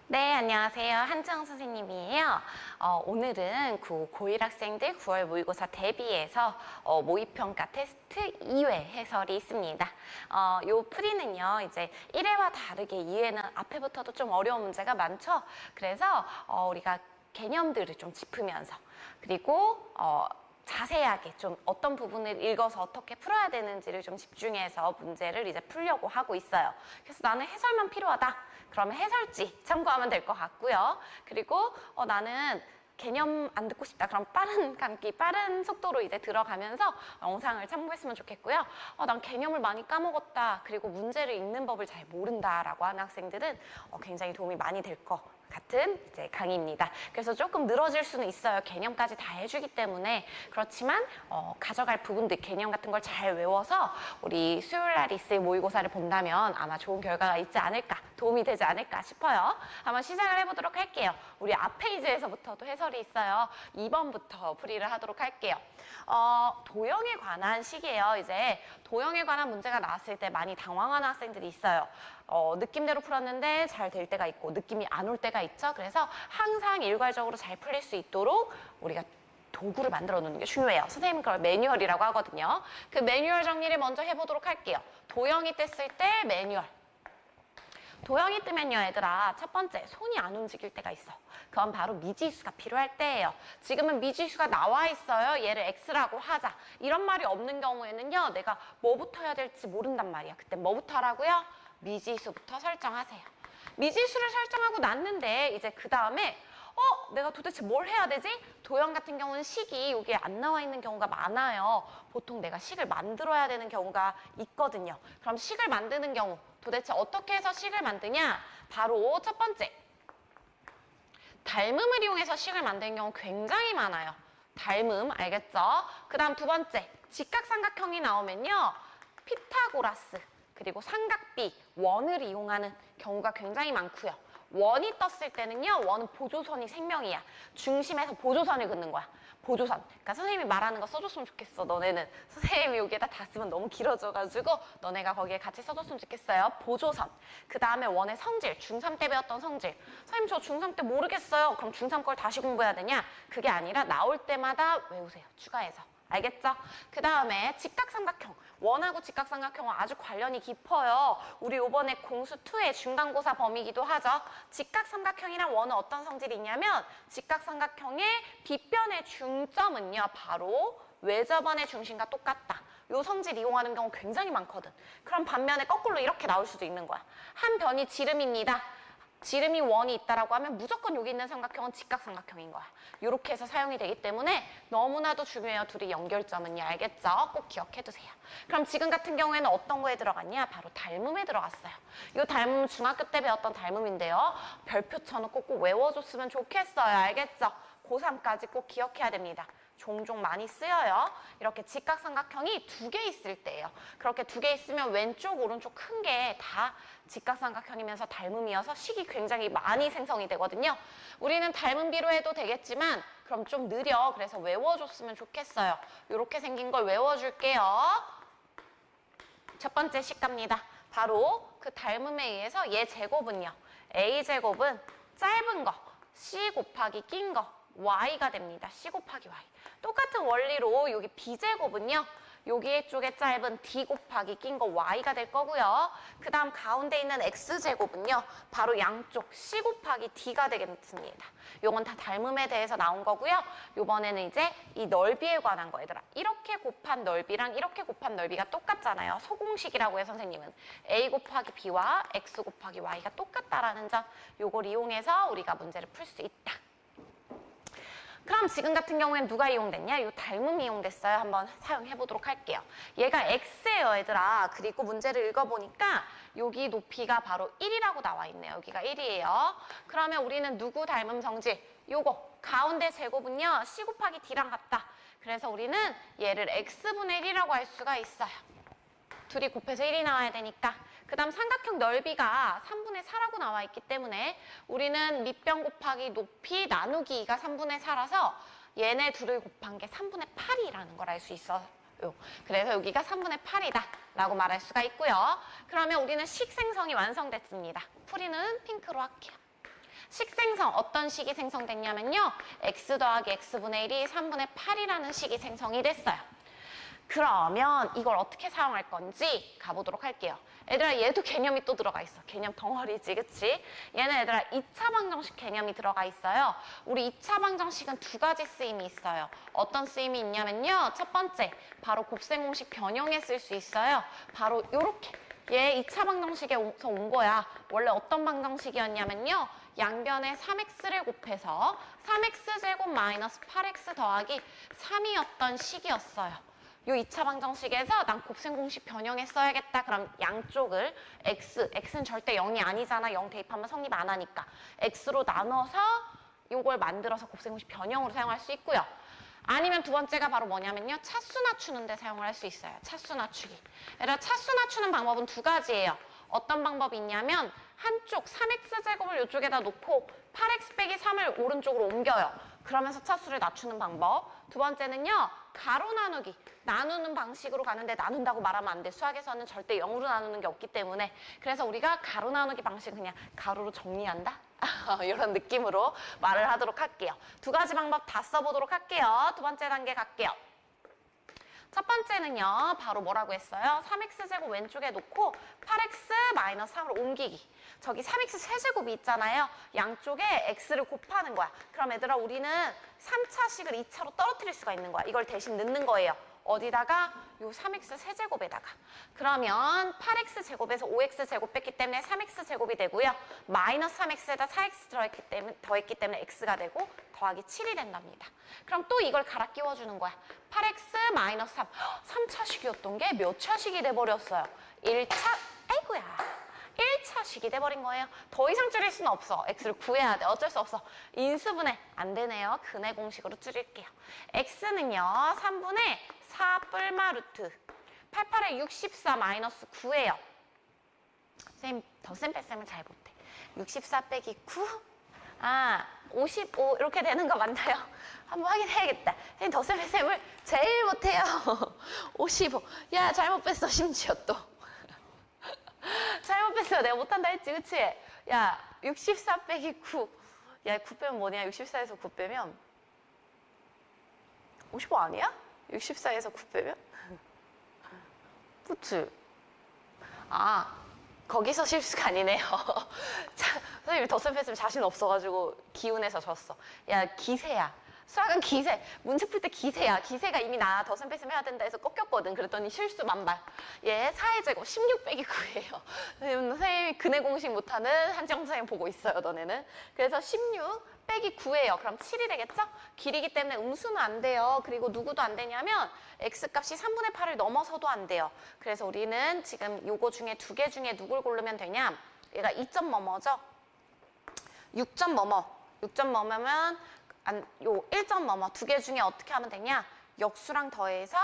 네, 안녕하세요. 한지영 선생님이에요. 오늘은 고1 학생들 9월 모의고사 대비해서 모의평가 테스트 2회 해설이 있습니다. 요 풀이는요, 이제 1회와 다르게 2회는 앞에부터도 좀 어려운 문제가 많죠. 그래서 우리가 개념들을 좀 짚으면서 그리고 자세하게 좀 어떤 부분을 읽어서 어떻게 풀어야 되는지를 좀 집중해서 문제를 이제 풀려고 하고 있어요. 그래서 나는 해설만 필요하다. 그러면 해설지 참고하면 될 것 같고요. 그리고 나는 개념 안 듣고 싶다. 그럼 빠른 감기, 빠른 속도로 이제 들어가면서 영상을 참고했으면 좋겠고요. 난 개념을 많이 까먹었다. 그리고 문제를 읽는 법을 잘 모른다라고 하는 학생들은 굉장히 도움이 많이 될 것 같은 이제 강의입니다. 그래서 조금 늘어질 수는 있어요. 개념까지 다 해주기 때문에. 그렇지만 가져갈 부분들, 개념 같은 걸 잘 외워서 우리 수요일 날 있을 모의고사를 본다면 아마 좋은 결과가 있지 않을까, 도움이 되지 않을까 싶어요. 한번 시작을 해보도록 할게요. 우리 앞 페이지에서부터도 해설이 있어요. 2번부터 풀이를 하도록 할게요. 도형에 관한 식이에요. 이제 도형에 관한 문제가 나왔을 때 많이 당황하는 학생들이 있어요. 느낌대로 풀었는데 잘 될 때가 있고 느낌이 안 올 때가 있죠. 그래서 항상 일괄적으로 잘 풀릴 수 있도록 우리가 도구를 만들어 놓는 게 중요해요. 선생님은 그걸 매뉴얼이라고 하거든요. 그 매뉴얼 정리를 먼저 해보도록 할게요. 도형이 뗐을 때 매뉴얼. 도형이 뜨면요, 얘들아, 첫 번째, 손이 안 움직일 때가 있어. 그건 바로 미지수가 필요할 때예요. 지금은 미지수가 나와 있어요. 얘를 X라고 하자. 이런 말이 없는 경우에는요, 내가 뭐부터 해야 될지 모른단 말이야. 그때 뭐부터 하라고요? 미지수부터 설정하세요. 미지수를 설정하고 났는데 이제 그 다음에 내가 도대체 뭘 해야 되지? 도형 같은 경우는 식이 여기에 안 나와 있는 경우가 많아요. 보통 내가 식을 만들어야 되는 경우가 있거든요. 그럼 식을 만드는 경우 도대체 어떻게 해서 식을 만드냐? 바로 첫 번째, 닮음을 이용해서 식을 만드는 경우 굉장히 많아요. 닮음, 알겠죠? 그 다음 두 번째, 직각삼각형이 나오면요, 피타고라스, 그리고 삼각비, 원을 이용하는 경우가 굉장히 많고요. 원이 떴을 때는요, 원은 보조선이 생명이야. 중심에서 보조선을 긋는 거야. 보조선. 그러니까 선생님이 말하는 거 써줬으면 좋겠어. 너네는 선생님이 여기에다 다 쓰면 너무 길어져가지고 너네가 거기에 같이 써줬으면 좋겠어요. 보조선. 그 다음에 원의 성질, 중3 때 배웠던 성질. 선생님 저 중3 때 모르겠어요. 그럼 중3 걸 다시 공부해야 되냐? 그게 아니라 나올 때마다 외우세요. 추가해서. 알겠죠? 그 다음에 직각삼각형. 원하고 직각삼각형은 아주 관련이 깊어요. 우리 이번에 공수2의 중간고사 범위이기도 하죠. 직각삼각형이랑 원은 어떤 성질이 있냐면 직각삼각형의 빗변의 중점은요, 바로 외접원의 중심과 똑같다. 요 성질 이용하는 경우 굉장히 많거든. 그럼 반면에 거꾸로 이렇게 나올 수도 있는 거야. 한 변이 지름입니다. 지름이 원이 있다라고 하면 무조건 여기 있는 삼각형은 직각삼각형인 거야. 이렇게 해서 사용이 되기 때문에 너무나도 중요해요. 둘이 연결점은요. 알겠죠? 꼭 기억해두세요. 그럼 지금 같은 경우에는 어떤 거에 들어갔냐? 바로 닮음에 들어갔어요. 이 닮음은 중학교 때 배웠던 닮음인데요. 별표처럼 꼭 외워줬으면 좋겠어요. 알겠죠? 고3까지 꼭 기억해야 됩니다. 종종 많이 쓰여요. 이렇게 직각삼각형이 두 개 있을 때예요. 그렇게 두 개 있으면 왼쪽, 오른쪽 큰 게 다 직각삼각형이면서 닮음이어서 식이 굉장히 많이 생성이 되거든요. 우리는 닮음비로 해도 되겠지만 그럼 좀 느려. 그래서 외워줬으면 좋겠어요. 이렇게 생긴 걸 외워줄게요. 첫 번째 식 갑니다. 바로 그 닮음에 의해서 얘 제곱은요. A제곱은 짧은 거, C 곱하기 낀 거, y가 됩니다. C 곱하기 y. 똑같은 원리로 여기 b제곱은요. 여기 쪽에 짧은 d 곱하기 낀 거 y가 될 거고요. 그 다음 가운데 있는 x제곱은요. 바로 양쪽 c 곱하기 d가 되겠습니다. 요건 다 닮음에 대해서 나온 거고요. 요번에는 이제 이 넓이에 관한 거 얘들아. 이렇게 곱한 넓이랑 이렇게 곱한 넓이가 똑같잖아요. 소공식이라고 해 선생님은. a 곱하기 b와 x 곱하기 y가 똑같다라는 점. 요걸 이용해서 우리가 문제를 풀 수 있다. 그럼 지금 같은 경우에는 누가 이용됐냐? 이 닮음이 이용됐어요. 한번 사용해 보도록 할게요. 얘가 x예요, 얘들아. 그리고 문제를 읽어보니까 여기 높이가 바로 1이라고 나와 있네요. 여기가 1이에요. 그러면 우리는 누구 닮음 성질? 요거 가운데 제곱은요. c 곱하기 d랑 같다. 그래서 우리는 얘를 x분의 1이라고 할 수가 있어요. 둘이 곱해서 1이 나와야 되니까. 그 다음 삼각형 넓이가 3분의 4라고 나와 있기 때문에 우리는 밑변 곱하기 높이 나누기 2가 3분의 4라서 얘네 둘을 곱한 게 3분의 8이라는 걸 알 수 있어요. 그래서 여기가 3분의 8이다 라고 말할 수가 있고요. 그러면 우리는 식 생성이 완성됐습니다. 풀이는 핑크로 할게요. 식생성 어떤 식이 생성됐냐면요. x 더하기 x분의 1이 3분의 8이라는 식이 생성이 됐어요. 그러면 이걸 어떻게 사용할 건지 가보도록 할게요. 얘들아 얘도 개념이 또 들어가 있어. 개념 덩어리지, 그치? 얘는 얘들아 2차 방정식 개념이 들어가 있어요. 우리 2차 방정식은 두 가지 쓰임이 있어요. 어떤 쓰임이 있냐면요. 첫 번째, 바로 곱셈공식 변형에 쓸 수 있어요. 바로 요렇게. 얘 2차 방정식에서 온 거야. 원래 어떤 방정식이었냐면요. 양변에 3x를 곱해서 3x제곱 마이너스 8x 더하기 3이었던 식이었어요. 요 2차 방정식에서 난 곱셈공식 변형에 써야겠다. 그럼 양쪽을 x는 절대 0이 아니잖아. 0 대입하면 성립 안 하니까. x로 나눠서 요걸 만들어서 곱셈공식 변형으로 사용할 수 있고요. 아니면 두 번째가 바로 뭐냐면요. 차수 낮추는 데 사용을 할 수 있어요. 차수 낮추기. 얘들아 차수 낮추는 방법은 두 가지예요. 어떤 방법이 있냐면 한쪽 3x제곱을 이쪽에다 놓고 8x 빼기 3을 오른쪽으로 옮겨요. 그러면서 차수를 낮추는 방법. 두 번째는요. 가로 나누기. 나누는 방식으로 가는데 나눈다고 말하면 안 돼. 수학에서는 절대 0으로 나누는 게 없기 때문에. 그래서 우리가 가로 나누기 방식은 그냥 가로로 정리한다? 이런 느낌으로 말을 하도록 할게요. 두 가지 방법 다 써보도록 할게요. 두 번째 단계 갈게요. 첫 번째는요. 바로 뭐라고 했어요? 3x제곱 왼쪽에 놓고 8x 3으로 옮기기. 저기 3x 세제곱이 있잖아요. 양쪽에 x를 곱하는 거야. 그럼 얘들아 우리는 3차식을 2차로 떨어뜨릴 수가 있는 거야. 이걸 대신 넣는 거예요. 어디다가? 요 3x 세제곱에다가. 그러면 8x 제곱에서 5x 제곱 뺐기 때문에 3x 제곱이 되고요. 마이너스 3x에다 4x 더했기 때문에 x가 되고 더하기 7이 된답니다. 그럼 또 이걸 갈아 끼워주는 거야. 8x 마이너스 3. 3차식이었던 게 몇 차식이 돼버렸어요? 1차, 아이고야. 1차식이 돼버린 거예요. 더 이상 줄일 수는 없어. x를 구해야 돼. 어쩔 수 없어. 인수분해 안 되네요. 근해 공식으로 줄일게요. x는요. 3분의 4 뿔마 루트 88에 64 마이너스 9예요. 선생님 덧셈 뺄셈을 잘 못해. 64 빼기 9? 55 이렇게 되는 거 맞나요? 한번 확인해야겠다. 선생님 덧셈 뺄셈을 제일 못해요. 55. 야 잘못 뺐어 심지어 또. 잘못 뺐어. 내가 못한다 했지, 그치? 야, 64 빼기 9. 야, 9 빼면 뭐냐? 64에서 9 빼면 55 아니야? 64에서 9 빼면? 그치? 거기서 실수가 아니네요. 자, 선생님이 덧셈 뺐으면 자신 없어가지고 기운에서 졌어. 야, 기세야. 수학은 기세. 문제 풀 때 기세야. 기세가 이미 나 덧셈 뺐으면 해야 된다 해서 꺾였거든. 그랬더니 실수 만발. 얘 4의 제곱 16 빼기 9예요. 선생님이 근해 공식 못하는 한지영 선생님 보고 있어요, 너네는. 그래서 16 빼기 9예요. 그럼 7이 되겠죠? 길이기 때문에 음수는 안 돼요. 그리고 누구도 안 되냐면 x값이 3분의 8을 넘어서도 안 돼요. 그래서 우리는 지금 요거 중에 두 개 중에 누굴 고르면 되냐? 얘가 2점 뭐뭐죠? 6점 뭐뭐. 6점 뭐뭐면 요 1점 뭐뭐 두 개 중에 어떻게 하면 되냐? 역수랑 더해서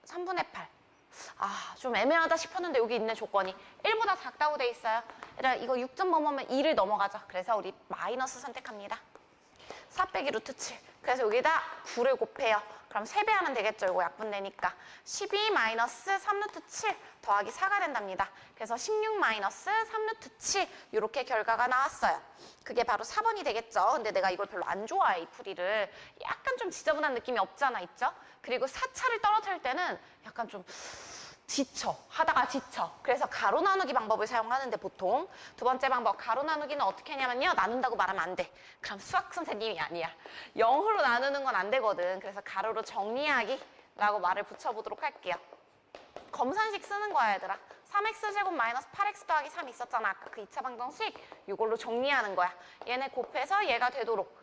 3분의 8. 좀 애매하다 싶었는데 여기 있네 조건이. 1보다 작다고 돼 있어요. 얘들아 이거 6점 뭐뭐면 2를 넘어가죠. 그래서 우리 마이너스 선택합니다. 4 빼기 루트 7. 그래서 여기다 9를 곱해요. 그럼 3배 하면 되겠죠. 이거 약분되니까. 12 마이너스 3 루트 7 더하기 4가 된답니다. 그래서 16 마이너스 3 루트 7 이렇게 결과가 나왔어요. 그게 바로 4번이 되겠죠. 근데 내가 이걸 별로 안 좋아해, 이 풀이를. 약간 좀 지저분한 느낌이 없잖아, 있죠? 그리고 4차를 떨어뜨릴 때는 약간 좀 하다가 지쳐. 그래서 가로 나누기 방법을 사용하는데 보통 두 번째 방법 가로 나누기는 어떻게 하냐면요. 나눈다고 말하면 안 돼. 그럼 수학 선생님이 아니야. 0으로 나누는 건 안 되거든. 그래서 가로로 정리하기라고 말을 붙여보도록 할게요. 검산식 쓰는 거야, 얘들아. 3x제곱 마이너스 8x 더하기 3 있었잖아. 아까 그 2차 방정식. 이걸로 정리하는 거야. 얘네 곱해서 얘가 되도록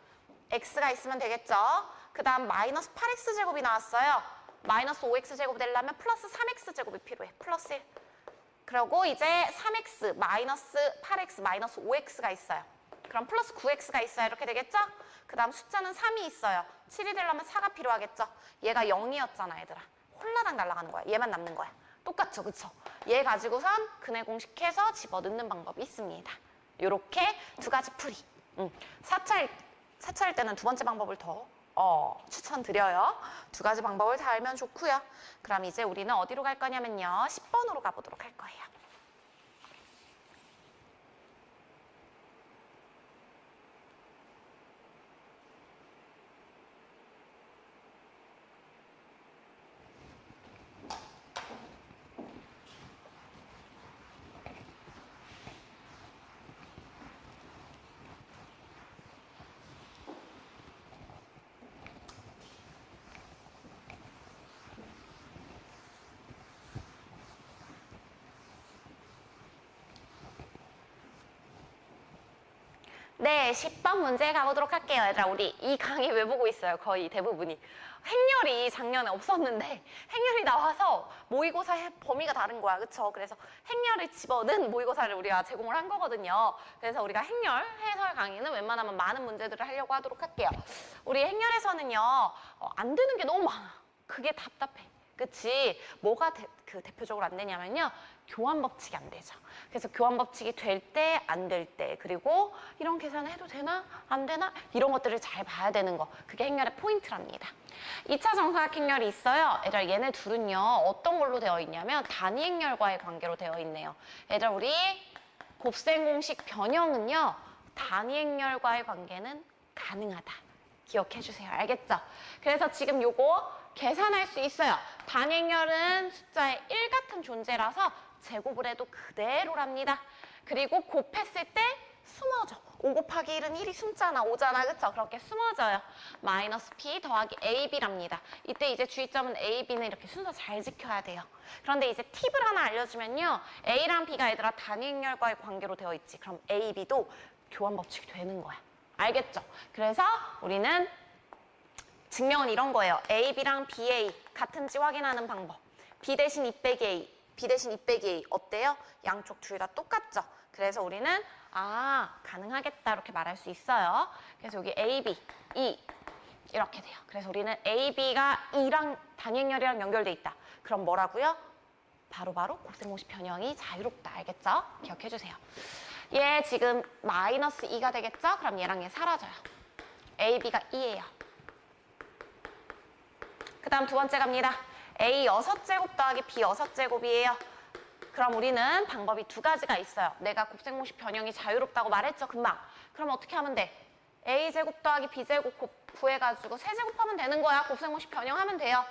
x가 있으면 되겠죠. 그 다음 마이너스 8x제곱이 나왔어요. 마이너스 5x제곱 되려면 플러스 3x제곱이 필요해. 플러스 1. 그리고 이제 3x 마이너스 8x 마이너스 5x가 있어요. 그럼 플러스 9x가 있어요. 이렇게 되겠죠? 그 다음 숫자는 3이 있어요. 7이 되려면 4가 필요하겠죠? 얘가 0이었잖아, 얘들아. 홀라당 날아가는 거야. 얘만 남는 거야. 똑같죠, 그쵸? 얘 가지고선 근해 공식해서 집어넣는 방법이 있습니다. 요렇게 두 가지 풀이. 4차일 때는 두 번째 방법을 더 추천드려요. 두 가지 방법을 다 알면 좋고요. 그럼 이제 우리는 어디로 갈 거냐면요. 10번으로 가보도록 할 거예요. 네, 10번 문제 가보도록 할게요. 얘들아, 우리 이 강의 왜 보고 있어요? 거의 대부분이. 행렬이 작년에 없었는데 행렬이 나와서 모의고사의 범위가 다른 거야. 그쵸? 그래서 행렬을 집어넣은 모의고사를 우리가 제공을 한 거거든요. 그래서 우리가 행렬 해설 강의는 웬만하면 많은 문제들을 하려고 하도록 할게요. 우리 행렬에서는요, 안 되는 게 너무 많아. 그게 답답해. 그치? 뭐가 대표적으로 안 되냐면요. 교환 법칙이 안 되죠. 그래서 교환 법칙이 될 때, 안 될 때, 그리고 이런 계산을 해도 되나? 안 되나? 이런 것들을 잘 봐야 되는 거. 그게 행렬의 포인트랍니다. 2차 정사각 행렬이 있어요. 얘들아, 얘네 둘은요. 어떤 걸로 되어 있냐면 단위 행렬과의 관계로 되어 있네요. 얘들아, 우리 곱셈 공식 변형은요. 단위 행렬과의 관계는 가능하다. 기억해 주세요. 알겠죠? 그래서 지금 요거 계산할 수 있어요. 단행렬은 숫자의 1 같은 존재라서 제곱을 해도 그대로랍니다. 그리고 곱했을 때 숨어져. 5 곱하기 1은 1이 숨잖아. 5잖아. 그쵸? 그렇게 숨어져요. 마이너스 P 더하기 AB랍니다. 이때 이제 주의점은 A, B는 이렇게 순서 잘 지켜야 돼요. 그런데 이제 팁을 하나 알려주면요. A랑 B가 얘들아 단행렬과의 관계로 되어 있지. 그럼 A, B도 교환 법칙이 되는 거야. 알겠죠? 그래서 우리는 증명은 이런 거예요. A, B랑 BA 같은지 확인하는 방법. B 대신 2 빼기 A, B 대신 2 빼기 A 어때요? 양쪽 둘 다 똑같죠? 그래서 우리는 가능하겠다 이렇게 말할 수 있어요. 그래서 여기 A, B, 2 이렇게 돼요. 그래서 우리는 A, B가 2랑 단행렬이랑 연결돼 있다. 그럼 뭐라고요? 바로바로 곱셈 공식 변형이 자유롭다. 알겠죠? 기억해 주세요. 얘 지금 마이너스 2가 되겠죠? 그럼 얘랑 얘 사라져요. A, B가 2예요. 그 다음 두 번째 갑니다. A 6제곱 더하기 B 6제곱이에요. 그럼 우리는 방법이 두 가지가 있어요. 내가 곱셈 공식 변형이 자유롭다고 말했죠, 금방. 그럼 어떻게 하면 돼? A제곱 더하기 B제곱 구해가지고 세제곱하면 되는 거야. 곱셈 공식 변형하면 돼요.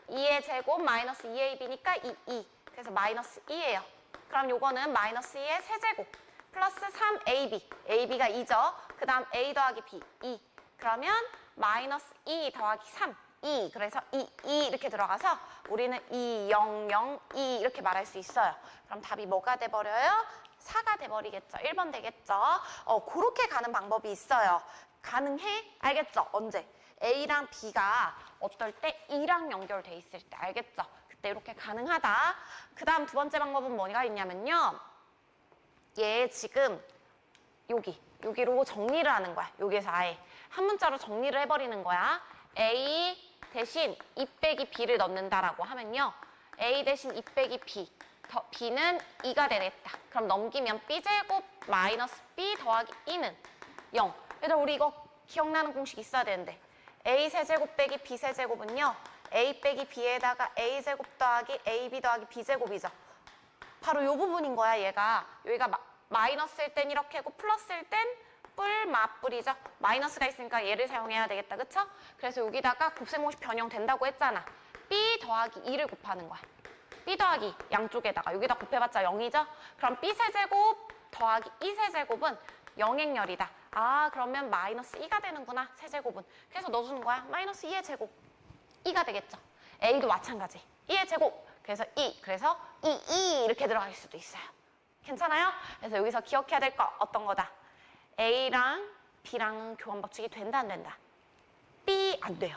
2의 제곱 마이너스 2AB니까 2. 그래서 마이너스 2예요. 그럼 요거는 마이너스 2의 세제곱 플러스 3AB. AB가 2죠. 그 다음 A 더하기 B 2. 그러면 마이너스 2 더하기 3. 2. 그래서 2 이렇게 들어가서 우리는 2, 0, 0, 2 이렇게 말할 수 있어요. 그럼 답이 뭐가 돼버려요? 4가 돼버리겠죠. 1번 되겠죠. 그렇게 가는 방법이 있어요. 가능해? 알겠죠? 언제? A랑 B가 어떨 때 2랑 연결돼 있을 때 알겠죠? 그때 이렇게 가능하다. 그 다음 두 번째 방법은 뭐가 있냐면요. 얘 지금 여기로 정리를 하는 거야. 여기에서 아예 한 문자로 정리를 해버리는 거야. A 대신 2 빼기 B를 넣는다라고 하면요. A 대신 2 빼기 B, B는 2가 되겠다. 그럼 넘기면 B제곱 마이너스 B 더하기 2는 0. 얘들아, 우리 이거 기억나는 공식 있어야 되는데 A 세제곱 빼기 B 세제곱은요. A 빼기 B에다가 A제곱 더하기 AB 더하기 B제곱이죠. 바로 이 부분인 거야, 얘가. 여기가 마이너스일 땐 이렇게 하고 플러스일 땐 뿔, 맞뿔이죠. 마이너스가 있으니까 얘를 사용해야 되겠다. 그쵸? 그래서 여기다가 곱셈 공식 변형 된다고 했잖아. B 더하기 2를 곱하는 거야. B 더하기 양쪽에다가 여기다 곱해봤자 0이죠? 그럼 B 세제곱 더하기 2 세제곱은 영행렬이다. 그러면 마이너스 2가 되는구나. 세제곱은. 그래서 넣어주는 거야. 마이너스 2의 제곱. 2가 되겠죠. A도 마찬가지. 2의 제곱. 그래서 2. 그래서 2 이렇게 들어갈 수도 있어요. 괜찮아요? 그래서 여기서 기억해야 될 거 어떤 거다? A랑 B랑은 교환 법칙이 된다 안 된다? B 안 돼요.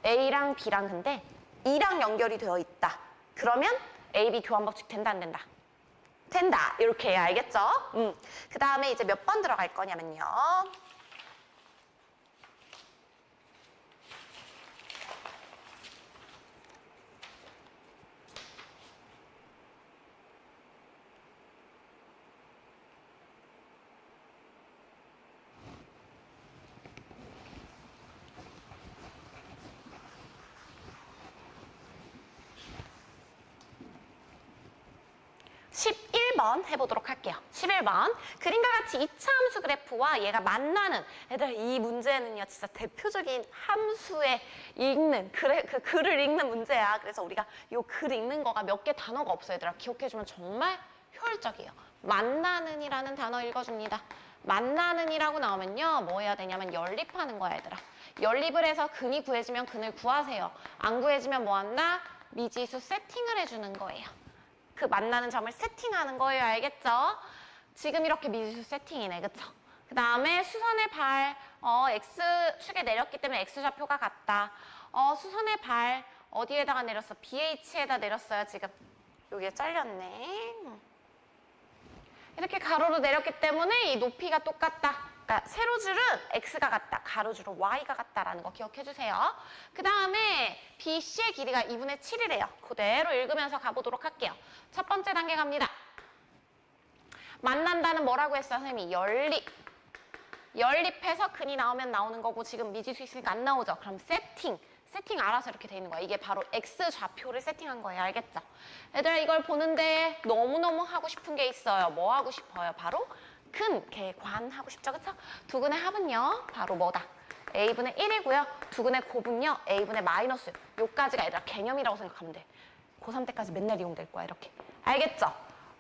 A랑 B랑 근데 2랑 연결이 되어 있다. 그러면 A, B 교환 법칙 된다 안 된다? 된다. 이렇게 해야 알겠죠? 그 다음에 이제 몇 번 들어갈 거냐면요. 11번 해보도록 할게요. 11번. 그림과 같이 2차 함수 그래프와 얘가 만나는 얘들아, 이 문제는요 진짜 대표적인 함수에 읽는 그 글을 읽는 문제야. 그래서 우리가 이 글 읽는 거가 몇 개 단어가 없어요. 얘들아, 기억해주면 정말 효율적이에요. 만나는 이라는 단어 읽어줍니다. 만나는 이라고 나오면요 뭐 해야 되냐면 연립하는 거야. 얘들아, 연립을 해서 근이 구해지면 근을 구하세요. 안 구해지면 뭐 한다? 미지수 세팅을 해주는 거예요. 그 만나는 점을 세팅하는 거예요. 알겠죠? 지금 이렇게 미지수 세팅이네. 그쵸? 그 다음에 수선의 발, X축에 내렸기 때문에 X좌표가 같다. 수선의 발 어디에다가 내렸어? BH에다 내렸어요, 지금. 여기에 잘렸네. 이렇게 가로로 내렸기 때문에 이 높이가 똑같다. 그러니까 세로줄은 X가 같다. 가로줄은 Y가 같다라는 거 기억해 주세요. 그 다음에 BC의 길이가 2분의 7이래요. 그대로 읽으면서 가보도록 할게요. 첫 번째 단계 갑니다. 만난다는 뭐라고 했어요, 선생님이? 연립. 연립해서 근이 나오면 나오는 거고 지금 미지수 있으니까 안 나오죠. 그럼 세팅 알아서 이렇게 돼 있는 거야. 이게 바로 X좌표를 세팅한 거예요. 알겠죠? 얘들아 이걸 보는데 너무너무 하고 싶은 게 있어요. 뭐 하고 싶어요? 바로 근, 객관 하고 싶죠? 그쵸? 두근의 합은요. 바로 뭐다? A분의 1이고요. 두근의 곱은요. A분의 마이너스. 요까지가 얘들아 개념이라고 생각하면 돼. 고3 때까지 맨날 이용될 거야. 이렇게. 알겠죠?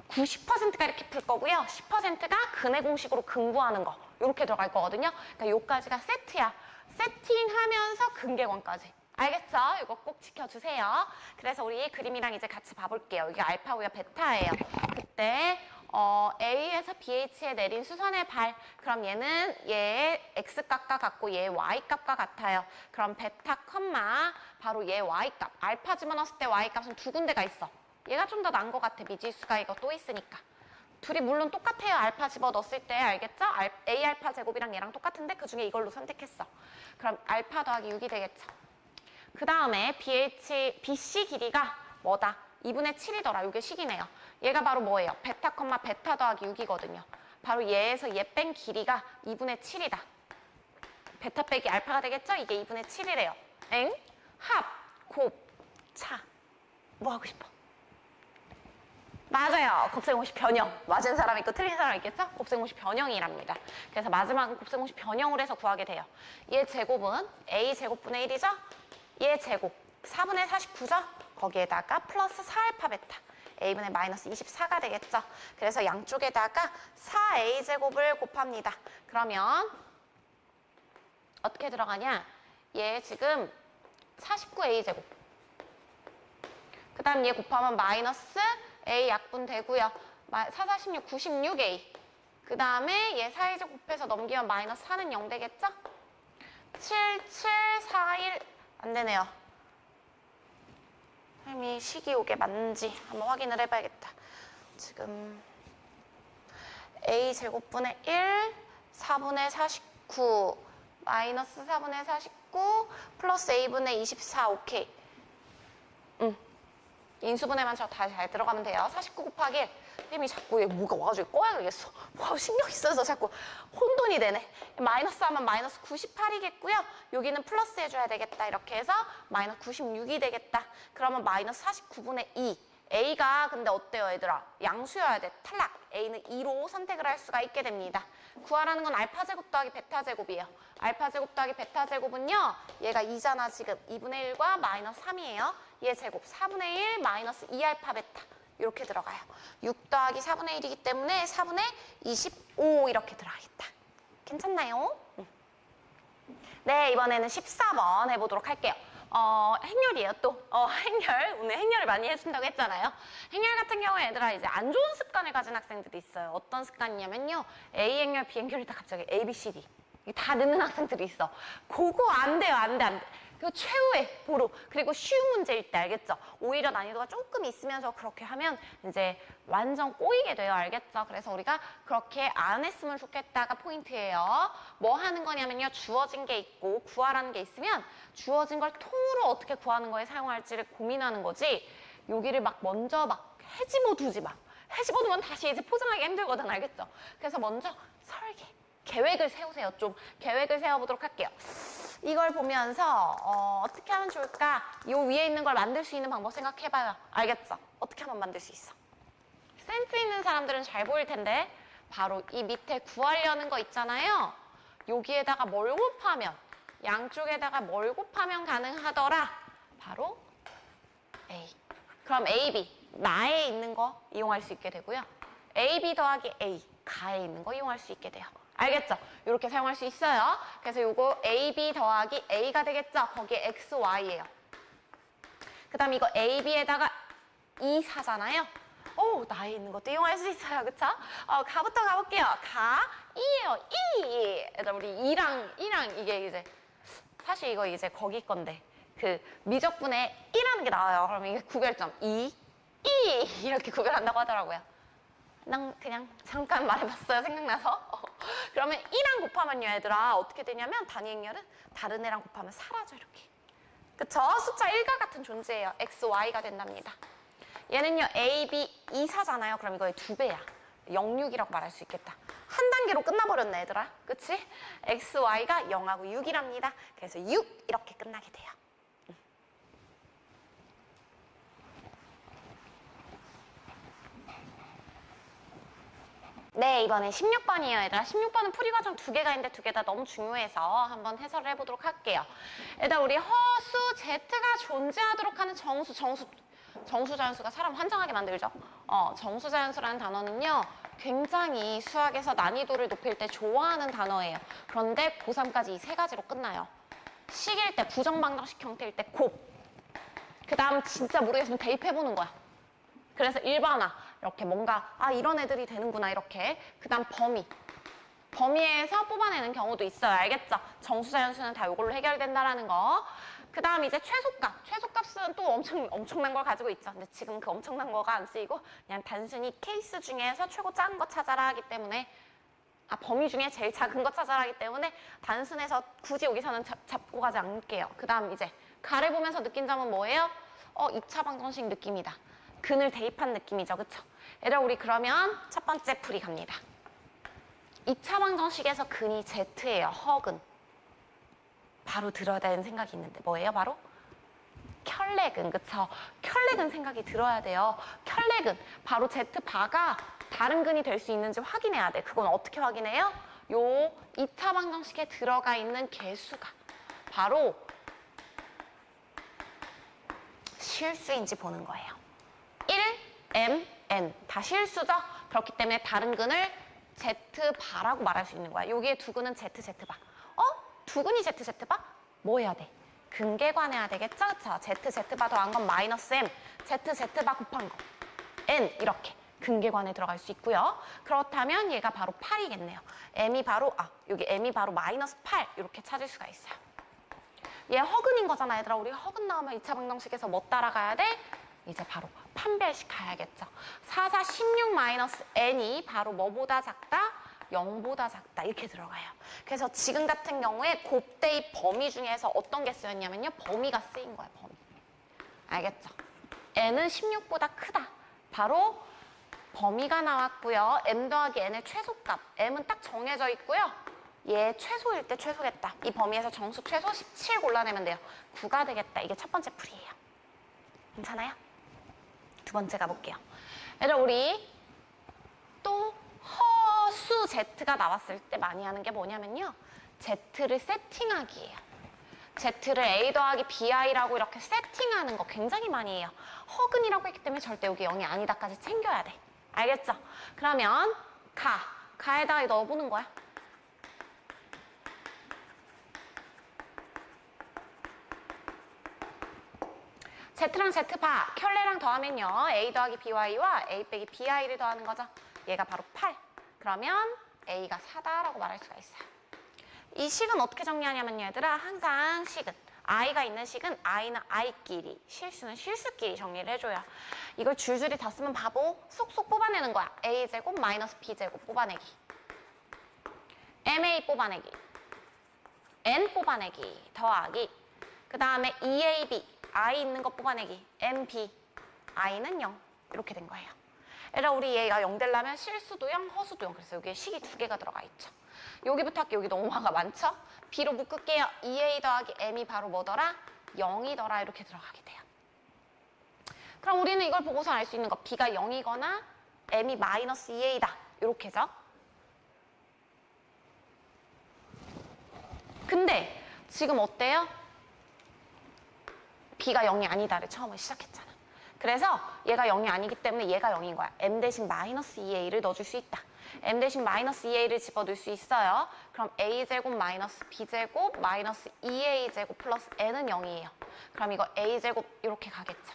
90%가 이렇게 풀 거고요. 10%가 근의 공식으로 근구하는 거. 이렇게 들어갈 거거든요. 그러니까 요까지가 세트야. 세팅하면서 근계관까지. 알겠죠? 이거 꼭 지켜주세요. 그래서 우리 그림이랑 이제 같이 봐볼게요. 이게 알파고요, 베타예요. 그때 A에서 BH에 내린 수선의 발. 그럼 얘는 얘의 X값과 같고 얘의 Y값과 같아요. 그럼 베타 컴마 바로 얘의 Y값. 알파 집어넣었을 때 Y값은 두 군데가 있어. 얘가 좀 더 난 것 같아. 미지수가 이거 또 있으니까. 둘이 물론 똑같아요. 알파 집어넣었을 때. 알겠죠? A 알파 제곱이랑 얘랑 똑같은데 그중에 이걸로 선택했어. 그럼 알파 더하기 6이 되겠죠. 그 다음에 BC 길이가 뭐다? 2분의 7이더라. 이게 식이네요. 얘가 바로 뭐예요? 베타 컴마 베타 더하기 6이거든요. 바로 얘에서 얘 뺀 길이가 2분의 7이다. 베타 빼기 알파가 되겠죠? 이게 2분의 7이래요. 엥? 합, 곱, 차. 뭐 하고 싶어? 맞아요. 곱셈공식 변형. 맞은 사람 있고 틀린 사람 있겠죠? 곱셈공식 변형이랍니다. 그래서 마지막은 곱셈공식 변형을 해서 구하게 돼요. 얘 제곱은 A 제곱분의 1이죠? 얘 제곱 4분의 49죠? 거기에다가 플러스 4알파 베타. A분의 마이너스 24가 되겠죠? 그래서 양쪽에다가 4A 제곱을 곱합니다. 그러면 어떻게 들어가냐? 얘 지금 49A 제곱. 그 다음 얘 곱하면 마이너스 A 약분 되고요. 4, 46, 96A. 그 다음에 얘 4A 곱해서 넘기면 마이너스 4는 0 되겠죠? 7, 7, 4, 1. 안 되네요. 선생님이 식이 오게 맞는지 한번 확인을 해봐야겠다. 지금 A 제곱분의 1, 4분의 49, 마이너스 4분의 49, 플러스 A분의 24, 오케이. 인수분해만 다시 잘 들어가면 돼요. 49 곱하기 1. 선생님이 자꾸 얘 뭐가 와가지고 꺼야겠어. 와, 신경 있어서 자꾸 혼돈이 되네. 마이너스 하면 마이너스 98이겠고요. 여기는 플러스 해줘야 되겠다. 이렇게 해서 마이너스 96이 되겠다. 그러면 마이너스 49분의 2. A가 근데 어때요, 얘들아? 양수여야 돼. 탈락. A는 2로 선택을 할 수가 있게 됩니다. 구하라는 건 알파 제곱 더하기 베타 제곱이에요. 알파 제곱 더하기 베타 제곱은요. 얘가 2잖아, 지금. 2분의 1과 마이너스 3이에요. 얘 제곱 4분의 1 마이너스 2알파 베타. 이렇게 들어가요. 6 더하기 4분의 1이기 때문에 4분의 25 이렇게 들어가겠다. 괜찮나요? 네, 이번에는 14번 해보도록 할게요. 행렬이에요, 또. 행렬. 오늘 행렬을 많이 해준다고 했잖아요. 행렬 같은 경우에 얘들아 이제 안 좋은 습관을 가진 학생들이 있어요. 어떤 습관이냐면요. A 행렬, B 행렬이다 갑자기 A, B, C, D. 다 넣는 학생들이 있어. 그거 안 돼요, 안 돼, 안 돼. 그 최후의 보루. 그리고 쉬운 문제일 때 알겠죠? 오히려 난이도가 조금 있으면서 그렇게 하면 이제 완전 꼬이게 돼요. 알겠죠? 그래서 우리가 그렇게 안 했으면 좋겠다가 포인트예요. 뭐 하는 거냐면요. 주어진 게 있고 구하라는 게 있으면 주어진 걸 통으로 어떻게 구하는 거에 사용할지를 고민하는 거지. 여기를 막 먼저 막 헤집어 두지 마. 헤집어 두면 다시 이제 포장하기 힘들거든. 알겠죠? 그래서 먼저 설계. 계획을 세우세요. 좀 계획을 세워보도록 할게요. 이걸 보면서 어떻게 하면 좋을까? 이 위에 있는 걸 만들 수 있는 방법 생각해봐요. 알겠죠? 어떻게 하면 만들 수 있어? 센스 있는 사람들은 잘 보일 텐데 바로 이 밑에 구하려는 거 있잖아요. 여기에다가 뭘 곱하면 양쪽에다가 뭘 곱하면 가능하더라. 바로 A. 그럼 AB, 나에 있는 거 이용할 수 있게 되고요. AB 더하기 A, 가에 있는 거 이용할 수 있게 돼요. 알겠죠? 이렇게 사용할 수 있어요. 그래서 요거 AB 더하기 A가 되겠죠? 거기에 X, Y예요. 그 다음 이거 AB에다가 2, 4잖아요. 나에 있는 것도 이용할 수 있어요. 그쵸? 가부터 가볼게요. 가, 이에요. 이. 얘들아, 우리 이랑 이게 이제, 사실 이거 이제 거기 건데, 그 미적분에 이라는 게 나와요. 그럼 이게 구별점. 이. 이렇게 구별한다고 하더라고요. 난 그냥 잠깐 말해봤어요. 생각나서. 그러면 2랑 곱하면요, 얘들아. 어떻게 되냐면, 단위 행렬은 다른 애랑 곱하면 사라져, 이렇게. 그쵸? 숫자 1과 같은 존재예요. x, y가 된답니다. 얘는요, a, b, 2, 4잖아요. 그럼 이거의 2배야. 0, 6이라고 말할 수 있겠다. 한 단계로 끝나버렸네, 얘들아. 그치? x, y가 0하고 6이랍니다. 그래서 6 이렇게 끝나게 돼요. 네, 이번엔 16번이에요, 얘들아. 16번은 풀이 과정 2개가 있는데 2개 다 너무 중요해서 한번 해설을 해보도록 할게요. 일단 우리 허수 Z가 존재하도록 하는 정수자연수가 사람 환장하게 만들죠. 정수자연수라는 단어는요, 굉장히 수학에서 난이도를 높일 때 좋아하는 단어예요. 그런데 고3까지 이 3가지로 끝나요. 식일 때, 부정방정식 형태일 때 곱. 그 다음 진짜 모르겠으면 대입해보는 거야. 그래서 일반화, 이렇게 뭔가 이런 애들이 되는구나 이렇게. 그 다음 범위에서 뽑아내는 경우도 있어요. 알겠죠? 정수자연수는 다 이걸로 해결된다라는 거. 그 다음 이제 최소값은 또 엄청난 걸 가지고 있죠. 근데 지금 그 엄청난 거가 안 쓰이고 그냥 단순히 케이스 중에서 최고 작은 거 찾아라 하기 때문에 범위 중에 제일 작은 거 찾아라 하기 때문에 단순해서 굳이 여기서는 잡고 가지 않을게요. 그 다음 이제 가를 보면서 느낀 점은 뭐예요? 2차 방정식 느낌이다. 근을 대입한 느낌이죠. 그쵸? 얘들아, 우리 그러면 첫 번째 풀이 갑니다. 2차 방정식에서 근이 Z예요. 허근. 바로 들어야 되는 생각이 있는데 뭐예요? 바로? 켤레근. 그쵸? 켤레근 생각이 들어야 돼요. 켤레근. 바로 Z바가 다른 근이 될 수 있는지 확인해야 돼. 그건 어떻게 확인해요? 요 2차 방정식에 들어가 있는 개수가 바로 실수인지 보는 거예요. 1, m, n 다 실수죠? 그렇기 때문에 다른 근을 Z바라고 말할 수 있는 거야. 여기에 두 근은 Z, Z바. 두 근이 Z, Z바? 뭐 해야 돼? 근계관해야 되겠죠? 그쵸? Z, Z바 더한 건 마이너스 M, Z, Z바 곱한 거 N 이렇게 근계관에 들어갈 수 있고요. 그렇다면 얘가 바로 8이겠네요. M이 바로, 여기 M이 바로 마이너스 8 이렇게 찾을 수가 있어요. 얘 허근인 거잖아, 얘들아. 우리 허근 나오면 2차 방정식에서 뭐 따라가야 돼? 이제 바로 판별식 가야겠죠. 4, 4, 16 마이너스 n이 바로 뭐보다 작다? 0보다 작다. 이렇게 들어가요. 그래서 지금 같은 경우에 곱대입 범위 중에서 어떤 게 쓰였냐면요. 범위가 쓰인 거예요. 범위. 알겠죠? n은 16보다 크다. 바로 범위가 나왔고요. m 더하기 n의 최소값. m은 딱 정해져 있고요. 얘 최소일 때 최소겠다. 이 범위에서 정수 최소 17 골라내면 돼요. 9가 되겠다. 이게 첫 번째 풀이에요. 괜찮아요? 두 번째 가볼게요. 얘들아, 우리 또 허수 Z가 나왔을 때 많이 하는 게 뭐냐면요. Z를 세팅하기예요. Z를 A 더하기 BI라고 이렇게 세팅하는 거 굉장히 많이 해요. 허근이라고 했기 때문에 절대 여기 0이 아니다까지 챙겨야 돼. 알겠죠? 그러면 가에다가 넣어보는 거야. Z랑 Z바, 켤레랑 더하면요. A 더하기 BY와 A 빼기 BI를 더하는 거죠. 얘가 바로 8. 그러면 A가 4다라고 말할 수가 있어요. 이 식은 어떻게 정리하냐면요, 얘들아. 항상 식은, I가 있는 식은 I는 I끼리, 실수는 실수끼리 정리를 해줘요. 이걸 줄줄이 다 쓰면 바보 쏙쏙 뽑아내는 거야. A제곱 마이너스 B제곱 뽑아내기. MA 뽑아내기. N 뽑아내기. 더하기. 그 다음에 EAB. I 있는 거 뽑아내기. MB. I는 0. 이렇게 된 거예요. 얘들아, 우리 얘가 0 되려면 실수도 0, 허수도 0. 그래서 여기에 식이 2개가 들어가 있죠. 여기부터 할게요. 여기 너무 화가 많죠? B로 묶을게요. EA 더하기 M이 바로 뭐더라? 0이더라. 이렇게 들어가게 돼요. 그럼 우리는 이걸 보고서 알 수 있는 거. B가 0이거나 M이 마이너스 EA다. 이렇게죠. 근데 지금 어때요? B가 0이 아니다를 처음에 시작했잖아. 그래서 얘가 0이 아니기 때문에 얘가 0인 거야. M 대신 마이너스 2A를 넣어줄 수 있다. M 대신 마이너스 2A를 집어넣을 수 있어요. 그럼 A제곱 마이너스 B제곱 마이너스 2A제곱 플러스 N은 0이에요. 그럼 이거 A제곱 이렇게 가겠죠.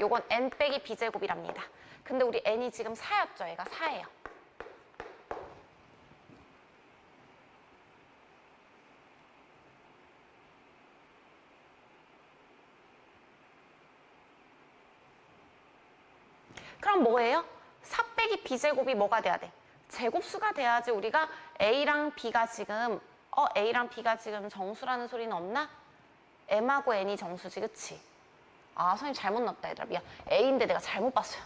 요건 N 빼기 B제곱이랍니다. 근데 우리 n이 지금 4였죠. 얘가 4예요. 그럼 뭐예요? 4 빼기 b제곱이 뭐가 돼야 돼? 제곱수가 돼야지 우리가 a랑 b가 지금 a랑 b가 지금 정수라는 소리는 없나? m하고 n이 정수지, 그치? 아, 선생님 잘못 넣었다, 얘들아. 미안. a인데 내가 잘못 봤어요.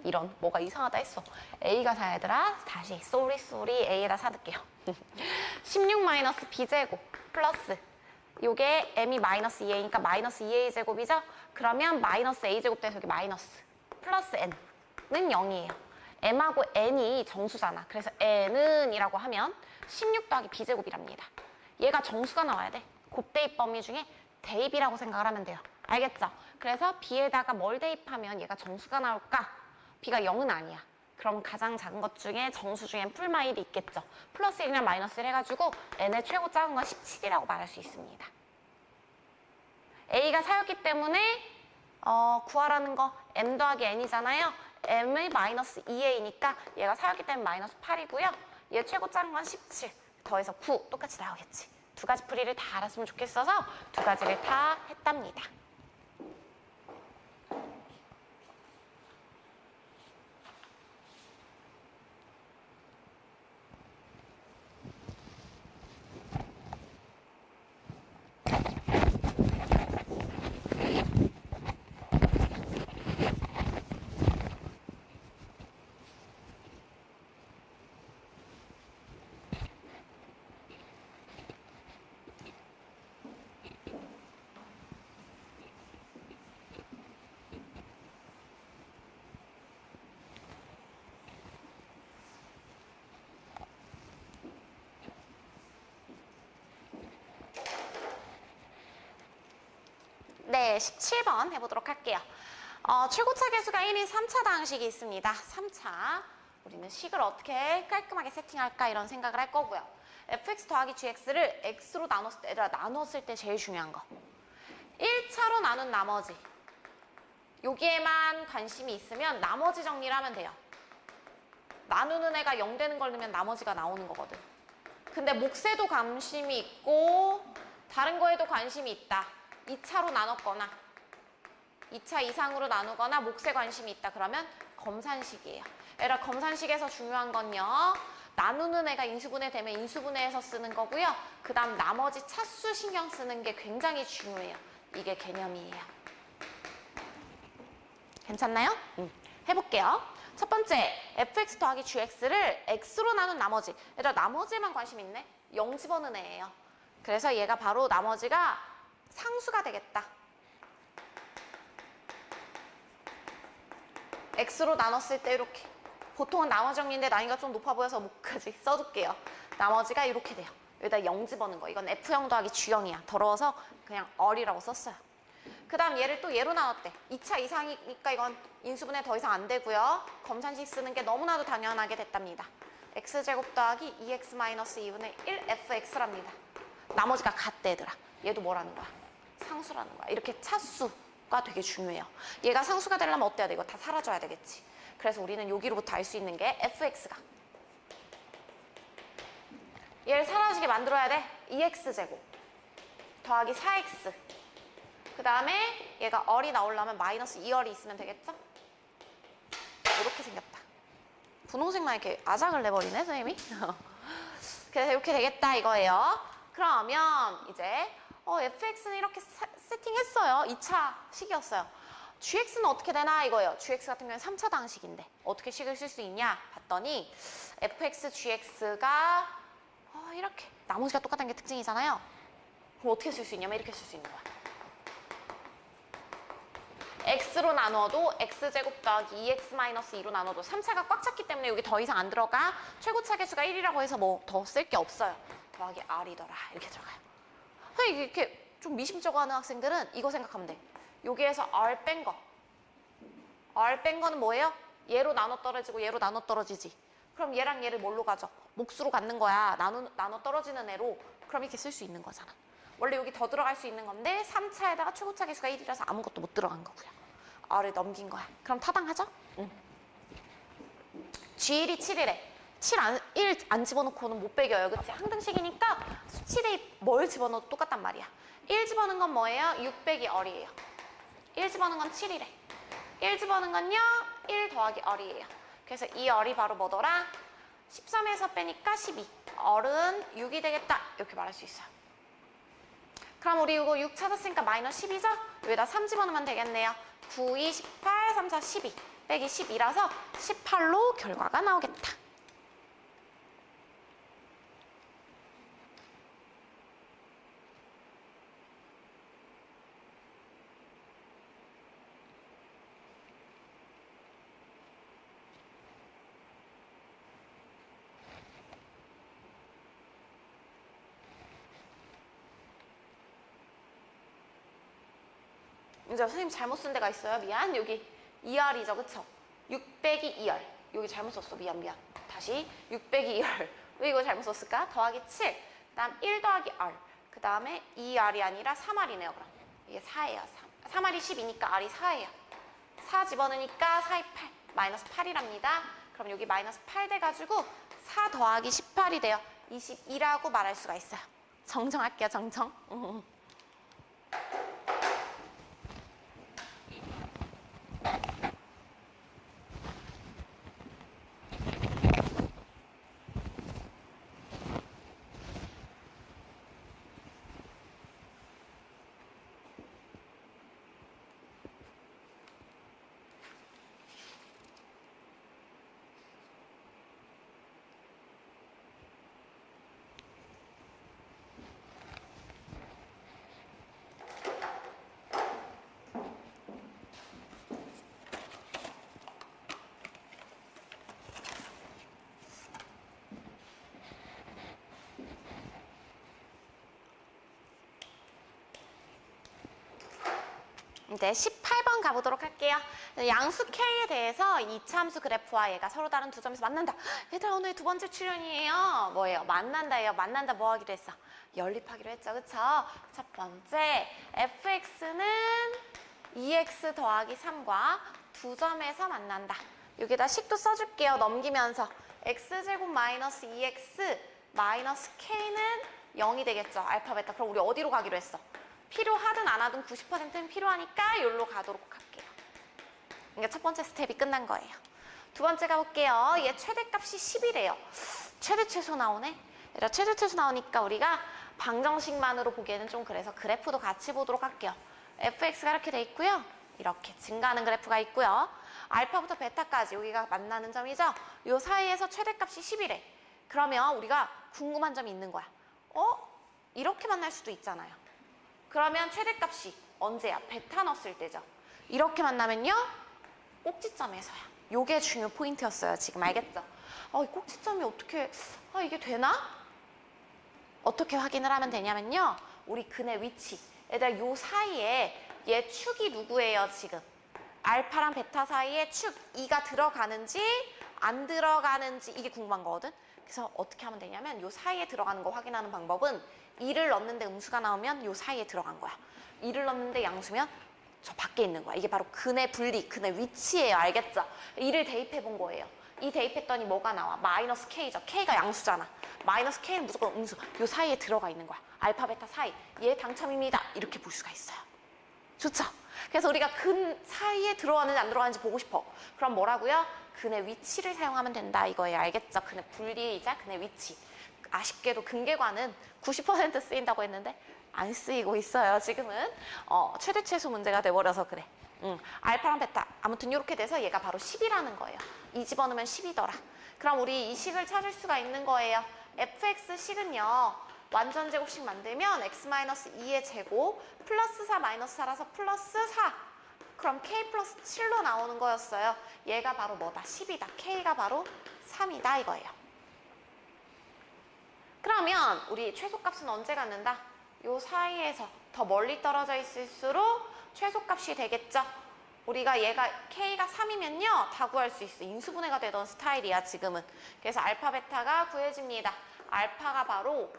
이런, 뭐가 이상하다 했어. a가 4, 얘들아. 다시, 쏘리, a에다 4 넣을게요. 16 마이너스 b제곱 플러스 요게 m이 마이너스 2a니까 마이너스 2a 제곱이죠? 그러면 마이너스 a제곱 돼서 여기 마이너스 플러스 n은 0이에요. m하고 n이 정수잖아. 그래서 n은 이라고 하면 16 더하기 b제곱이랍니다. 얘가 정수가 나와야 돼. 곱대입 범위 중에 대입이라고 생각을 하면 돼요. 알겠죠? 그래서 b에다가 뭘 대입하면 얘가 정수가 나올까? b가 0은 아니야. 그럼 가장 작은 것 중에 정수 중엔 풀마일이 있겠죠. 플러스 1이랑 마이너스 1 해가지고 n의 최고 작은 건 17이라고 말할 수 있습니다. a가 4였기 때문에 구하라는 거 m 더하기 n이잖아요. m의 마이너스 2a니까 얘가 4였기 때문에 마이너스 8이고요. 얘 최고 작은 건 17. 더해서 9 똑같이 나오겠지. 두 가지 풀이를 다 알았으면 좋겠어서 두 가지를 다 했답니다. 네, 17번 해보도록 할게요. 최고차 계수가 1인 3차 다항식이 있습니다. 3차. 우리는 식을 어떻게 깔끔하게 세팅할까 이런 생각을 할 거고요. fx 더하기 gx를 x로 나눴을 때, 얘들아 나눴을 때 제일 중요한 거. 1차로 나눈 나머지. 여기에만 관심이 있으면 나머지 정리를 하면 돼요. 나누는 애가 0 되는 걸 넣으면 나머지가 나오는 거거든. 근데 몫에도 관심이 있고 다른 거에도 관심이 있다. 2차로 나눴거나 2차 이상으로 나누거나 몫에 관심이 있다. 그러면 검산식이에요. 얘들아 검산식에서 중요한 건요. 나누는 애가 인수분해 되면 인수분해해서 쓰는 거고요. 그 다음 나머지 차수 신경 쓰는 게 굉장히 중요해요. 이게 개념이에요. 괜찮나요? 해볼게요. 첫 번째 fx 더하기 gx를 x로 나눈 나머지. 얘들아 나머지에만 관심 있네. 0 집어넣은 애예요. 그래서 얘가 바로 나머지가 상수가 되겠다. x로 나눴을 때 이렇게. 보통은 나머지 정리인데 난이가 좀 높아 보여서 목까지 써둘게요. 나머지가 이렇게 돼요. 여기다 0 집어넣은 거. 이건 f형 더하기 g형이야. 더러워서 그냥 얼이라고 썼어요. 그 다음 얘를 또 얘로 나눴대. 2차 이상이니까 이건 인수분해 더 이상 안 되고요. 검산식 쓰는 게 너무나도 당연하게 됐답니다. x제곱 더하기 2x-2분의 1 fx랍니다. 나머지가 같대 얘들아. 얘도 뭐라는 거야? 상수라는 거야. 이렇게 차수가 되게 중요해요. 얘가 상수가 되려면 어때야 돼? 이거 다 사라져야 되겠지. 그래서 우리는 여기로부터 알 수 있는 게 fx가 얘를 사라지게 만들어야 돼. 2x제곱 더하기 4x 그 다음에 얘가 얼이 나오려면 마이너스 2얼이 있으면 되겠죠? 이렇게 생겼다. 분홍색만 이렇게 아작을 내버리네 선생님이. 그래서 이렇게 되겠다 이거예요. 그러면 이제 fx는 이렇게 세팅했어요. 2차 식이었어요. gx는 어떻게 되나 이거예요. gx 같은 경우는 3차 다항식인데 어떻게 식을 쓸 수 있냐 봤더니 fx, gx가 이렇게 나머지가 똑같은 게 특징이잖아요. 그럼 어떻게 쓸 수 있냐면 이렇게 쓸 수 있는 거야. x로 나눠도 x제곱 더하기 2x-2로 나눠도 3차가 꽉 찼기 때문에 여기 더 이상 안 들어가. 최고차 계수가 1이라고 해서 뭐 더 쓸 게 없어요. 더하기 r이더라 이렇게 들어가요. 이렇게 좀 미심쩍어 하는 학생들은 이거 생각하면 돼. 여기에서 r 뺀 거. r 뺀 거는 뭐예요? 얘로 나눠 떨어지고 얘로 나눠 떨어지지. 그럼 얘랑 얘를 뭘로 가져? 몫으로 갖는 거야. 나눠 떨어지는 애로. 그럼 이렇게 쓸 수 있는 거잖아. 원래 여기 더 들어갈 수 있는 건데 3차에다가 최고차 계수가 1이라서 아무것도 못 들어간 거고요. r을 넘긴 거야. 그럼 타당하죠? 응. G1이 7이래. 1 안 집어넣고는 못 빼겨요. 그치? 항등식이니까 수치 대입 뭘 집어넣어도 똑같단 말이야. 1 집어넣은 건 뭐예요? 6 빼기 얼이에요. 1 집어넣은 건 7이래. 1 집어넣은 건요? 1 더하기 얼이에요. 그래서 이 얼이 바로 뭐더라? 13에서 빼니까 12. 얼은 6이 되겠다. 이렇게 말할 수 있어요. 그럼 우리 이거 6 찾았으니까 마이너스 10이죠? 여기다 3 집어넣으면 되겠네요. 9, 2, 18, 3, 4, 12 빼기 12라서 18로 결과가 나오겠다. 이제 선생님 잘못 쓴 데가 있어요. 미안. 여기 2R이죠. 그쵸? 6 빼기 2R. 여기 잘못 썼어. 미안. 다시 6 빼기 2R. 왜 이거 잘못 썼을까? 더하기 7. 그 다음 1 더하기 R. 그 다음에 2R이 아니라 3R이네요. 그럼 이게 4예요. 3R이 10이니까 R이 4예요. 4 집어넣으니까 4, 2, 8. 마이너스 8이랍니다. 그럼 여기 마이너스 8 돼가지고 4 더하기 18이 돼요. 22라고 말할 수가 있어요. 정정할게요. 정정. 이제 18번 가보도록 할게요. 양수 K에 대해서 이차함수 그래프와 얘가 서로 다른 두 점에서 만난다. 얘들아 오늘 두 번째 출연이에요. 뭐예요? 만난다예요. 만난다 뭐 하기로 했어? 연립하기로 했죠. 그쵸? 첫 번째 fx는 2x 더하기 3과 두 점에서 만난다. 여기다 식도 써줄게요. 넘기면서 x제곱 마이너스 2x 마이너스 k는 0이 되겠죠. 알파 베타. 그럼 우리 어디로 가기로 했어? 필요하든 안 하든 90%는 필요하니까 여기로 가도록 할게요. 그러니까 첫 번째 스텝이 끝난 거예요. 두 번째 가볼게요. 얘 최대값이 10이래요. 최대 최소 나오네. 얘들아 최대 최소 나오니까 우리가 방정식만으로 보기에는 좀 그래서 그래프도 같이 보도록 할게요. fx가 이렇게 돼 있고요. 이렇게 증가하는 그래프가 있고요. 알파부터 베타까지 여기가 만나는 점이죠. 요 사이에서 최대값이 10이래. 그러면 우리가 궁금한 점이 있는 거야. 이렇게 만날 수도 있잖아요. 그러면 최대값이 언제야? 베타 넣었을 때죠. 이렇게 만나면요. 꼭지점에서야. 요게 중요 포인트였어요. 지금 알겠죠? 이 꼭지점이 어떻게 이게 되나? 어떻게 확인을 하면 되냐면요. 우리 근의 위치. 얘들아 요 사이에 얘 축이 누구예요? 지금. 알파랑 베타 사이에 축 2가 들어가는지 안 들어가는지 이게 궁금한 거거든. 그래서 어떻게 하면 되냐면 요 사이에 들어가는 거 확인하는 방법은 2를 넣는데 음수가 나오면 요 사이에 들어간 거야. 2를 넣는데 양수면 저 밖에 있는 거야. 이게 바로 근의 분리, 근의 위치예요. 알겠죠? 2를 대입해 본 거예요. 2 대입했더니 뭐가 나와? 마이너스 K죠. K가 양수잖아. 마이너스 K는 무조건 음수. 요 사이에 들어가 있는 거야. 알파, 베타 사이. 얘 당첨입니다. 이렇게 볼 수가 있어요. 좋죠? 그래서 우리가 근 사이에 들어왔는지 안 들어가는지 보고 싶어. 그럼 뭐라고요? 근의 위치를 사용하면 된다 이거예요. 알겠죠? 근의 분리이자 근의 위치. 아쉽게도 근계관은 90% 쓰인다고 했는데 안 쓰이고 있어요. 지금은 최대 최소 문제가 돼버려서 그래. 알파랑 베타 아무튼 이렇게 돼서 얘가 바로 10이라는 거예요. 2 집어넣으면 10이더라. 그럼 우리 이 식을 찾을 수가 있는 거예요. fx 식은요. 완전 제곱식 만들면 x-2의 제곱 플러스 4 마이너스 4라서 플러스 4. 그럼 k 플러스 7로 나오는 거였어요. 얘가 바로 뭐다? 10이다. k가 바로 3이다 이거예요. 그러면 우리 최소값은 언제 갖는다? 요 사이에서 더 멀리 떨어져 있을수록 최소값이 되겠죠? 우리가 얘가 K가 3이면요. 다 구할 수 있어. 인수분해가 되던 스타일이야 지금은. 그래서 알파, 베타가 구해집니다. 알파가 바로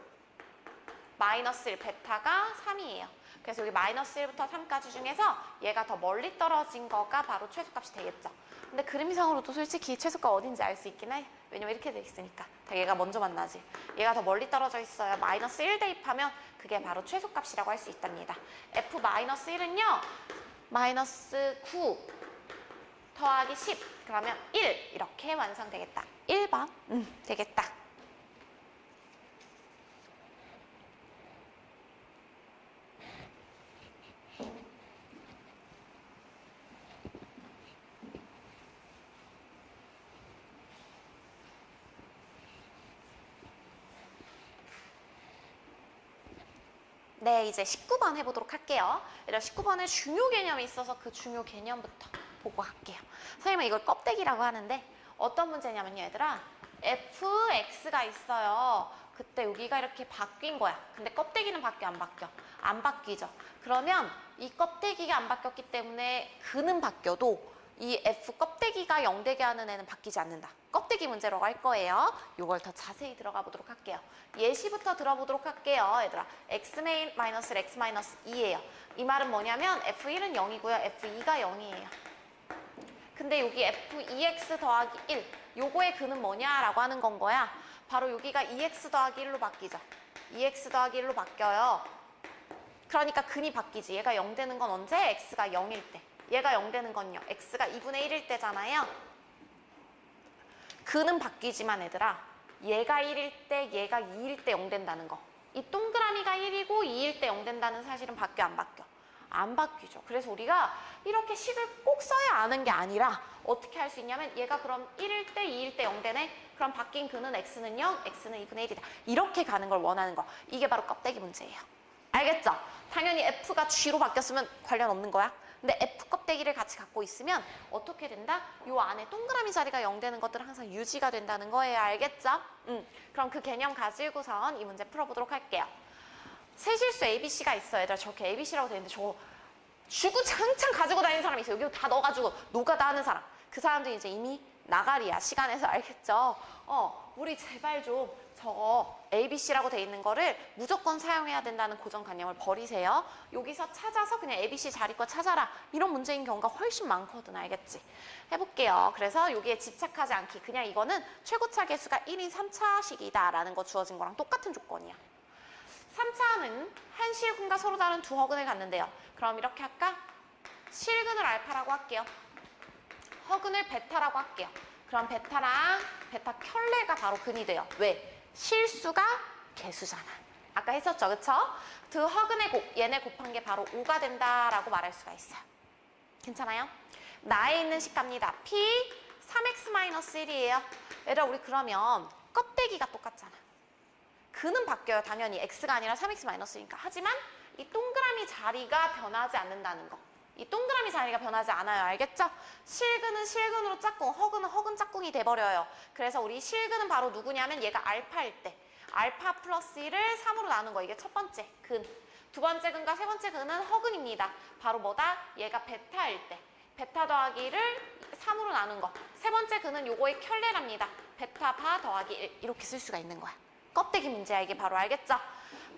마이너스 1, 베타가 3이에요. 그래서 여기 마이너스 1부터 3까지 중에서 얘가 더 멀리 떨어진 거가 바로 최소값이 되겠죠. 근데 그림상으로도 솔직히 최소가 어딘지 알 수 있긴 해. 왜냐면 이렇게 돼 있으니까. 얘가 먼저 만나지. 얘가 더 멀리 떨어져 있어요. 마이너스 1 대입하면 그게 바로 최소값이라고 할 수 있답니다. F-1은요. 마이너스 9 더하기 10 그러면 1 이렇게 완성되겠다. 1번 되겠다. 네, 이제 19번 해보도록 할게요. 얘들아, 19번에 중요 개념이 있어서 그 중요 개념부터 보고 갈게요. 선생님은 이걸 껍데기라고 하는데 어떤 문제냐면요, 얘들아. fx가 있어요. 그때 여기가 이렇게 바뀐 거야. 근데 껍데기는 바뀌어, 안 바뀌어? 안 바뀌죠. 그러면 이 껍데기가 안 바뀌었기 때문에 근은 바뀌어도 이 f 껍데기가 0 되게 하는 애는 바뀌지 않는다. 껍데기 문제로 할 거예요. 이걸 더 자세히 들어가 보도록 할게요. 예시부터 들어보도록 할게요. 얘들아, x-x-2예요. 이 말은 뭐냐면 f1은 0이고요. f2가 0이에요. 근데 여기 f2x 더하기 1 요거의 근은 뭐냐라고 하는 건 거야. 바로 여기가 2x 더하기 1로 바뀌죠. 2x 더하기 1로 바뀌어요. 그러니까 근이 바뀌지. 얘가 0 되는 건 언제? x가 0일 때. 얘가 0 되는 건요. x가 2분의 1일 때잖아요. 근은 바뀌지만 얘들아, 얘가 1일 때, 얘가 2일 때 0 된다는 거. 이 동그라미가 1이고 2일 때 0 된다는 사실은 바뀌어, 안 바뀌어? 안 바뀌죠. 그래서 우리가 이렇게 식을 꼭 써야 아는 게 아니라 어떻게 할 수 있냐면 얘가 그럼 1일 때, 2일 때 0 되네? 그럼 바뀐 근은 x는 0, x는 2분의 1이다. 이렇게 가는 걸 원하는 거. 이게 바로 껍데기 문제예요. 알겠죠? 당연히 f가 g로 바뀌었으면 관련 없는 거야. 근데 f 껍데기를 같이 갖고 있으면 어떻게 된다? 요 안에 동그라미 자리가 0 되는 것들은 항상 유지가 된다는 거예요. 알겠죠? 그럼 그 개념 가지고선 이 문제 풀어보도록 할게요. 세실수 ABC가 있어요. 얘들아, 저렇게 ABC라고 되어 있는데 저거 주구장창 가지고 다니는 사람이 있어요. 여기 다 넣어가지고 노가다 하는 사람. 그 사람들이 이제 이미 나가리야. 시간에서 알겠죠? 우리 제발 좀 저거 ABC라고 돼 있는 거를 무조건 사용해야 된다는 고정관념을 버리세요. 여기서 찾아서 그냥 ABC 자리 거 찾아라. 이런 문제인 경우가 훨씬 많거든. 알겠지? 해볼게요. 그래서 여기에 집착하지 않기. 그냥 이거는 최고차 개수가 1인 3차식이다 라는 거 주어진 거랑 똑같은 조건이야. 3차는 한 실근과 서로 다른 두 허근을 갖는데요. 그럼 이렇게 할까? 실근을 알파라고 할게요. 허근을 베타라고 할게요. 그럼 베타랑 베타 켤레가 바로 근이 돼요. 왜? 실수가 개수잖아. 아까 했었죠, 그쵸? 두 허근의 곱, 얘네 곱한 게 바로 5가 된다라고 말할 수가 있어요. 괜찮아요? 나에 있는 식 갑니다. P 3x-1이에요. 얘들아, 우리 그러면 껍데기가 똑같잖아. 근은 바뀌어요, 당연히. x가 아니라 3x-1이니까. 하지만 이 동그라미 자리가 변하지 않는다는 거. 이 동그라미 자리가 변하지 않아요. 알겠죠? 실근은 실근으로 짝꿍, 허근은 허근 짝꿍이 돼버려요. 그래서 우리 실근은 바로 누구냐면 얘가 알파일 때 알파 플러스 1을 3으로 나눈 거. 이게 첫 번째 근. 두 번째 근과 세 번째 근은 허근입니다. 바로 뭐다? 얘가 베타일 때 베타 더하기 1을 3으로 나눈 거. 세 번째 근은 요거의 켤레랍니다. 베타 바 더하기 1 이렇게 쓸 수가 있는 거야. 껍데기 문제야 이게 바로. 알겠죠?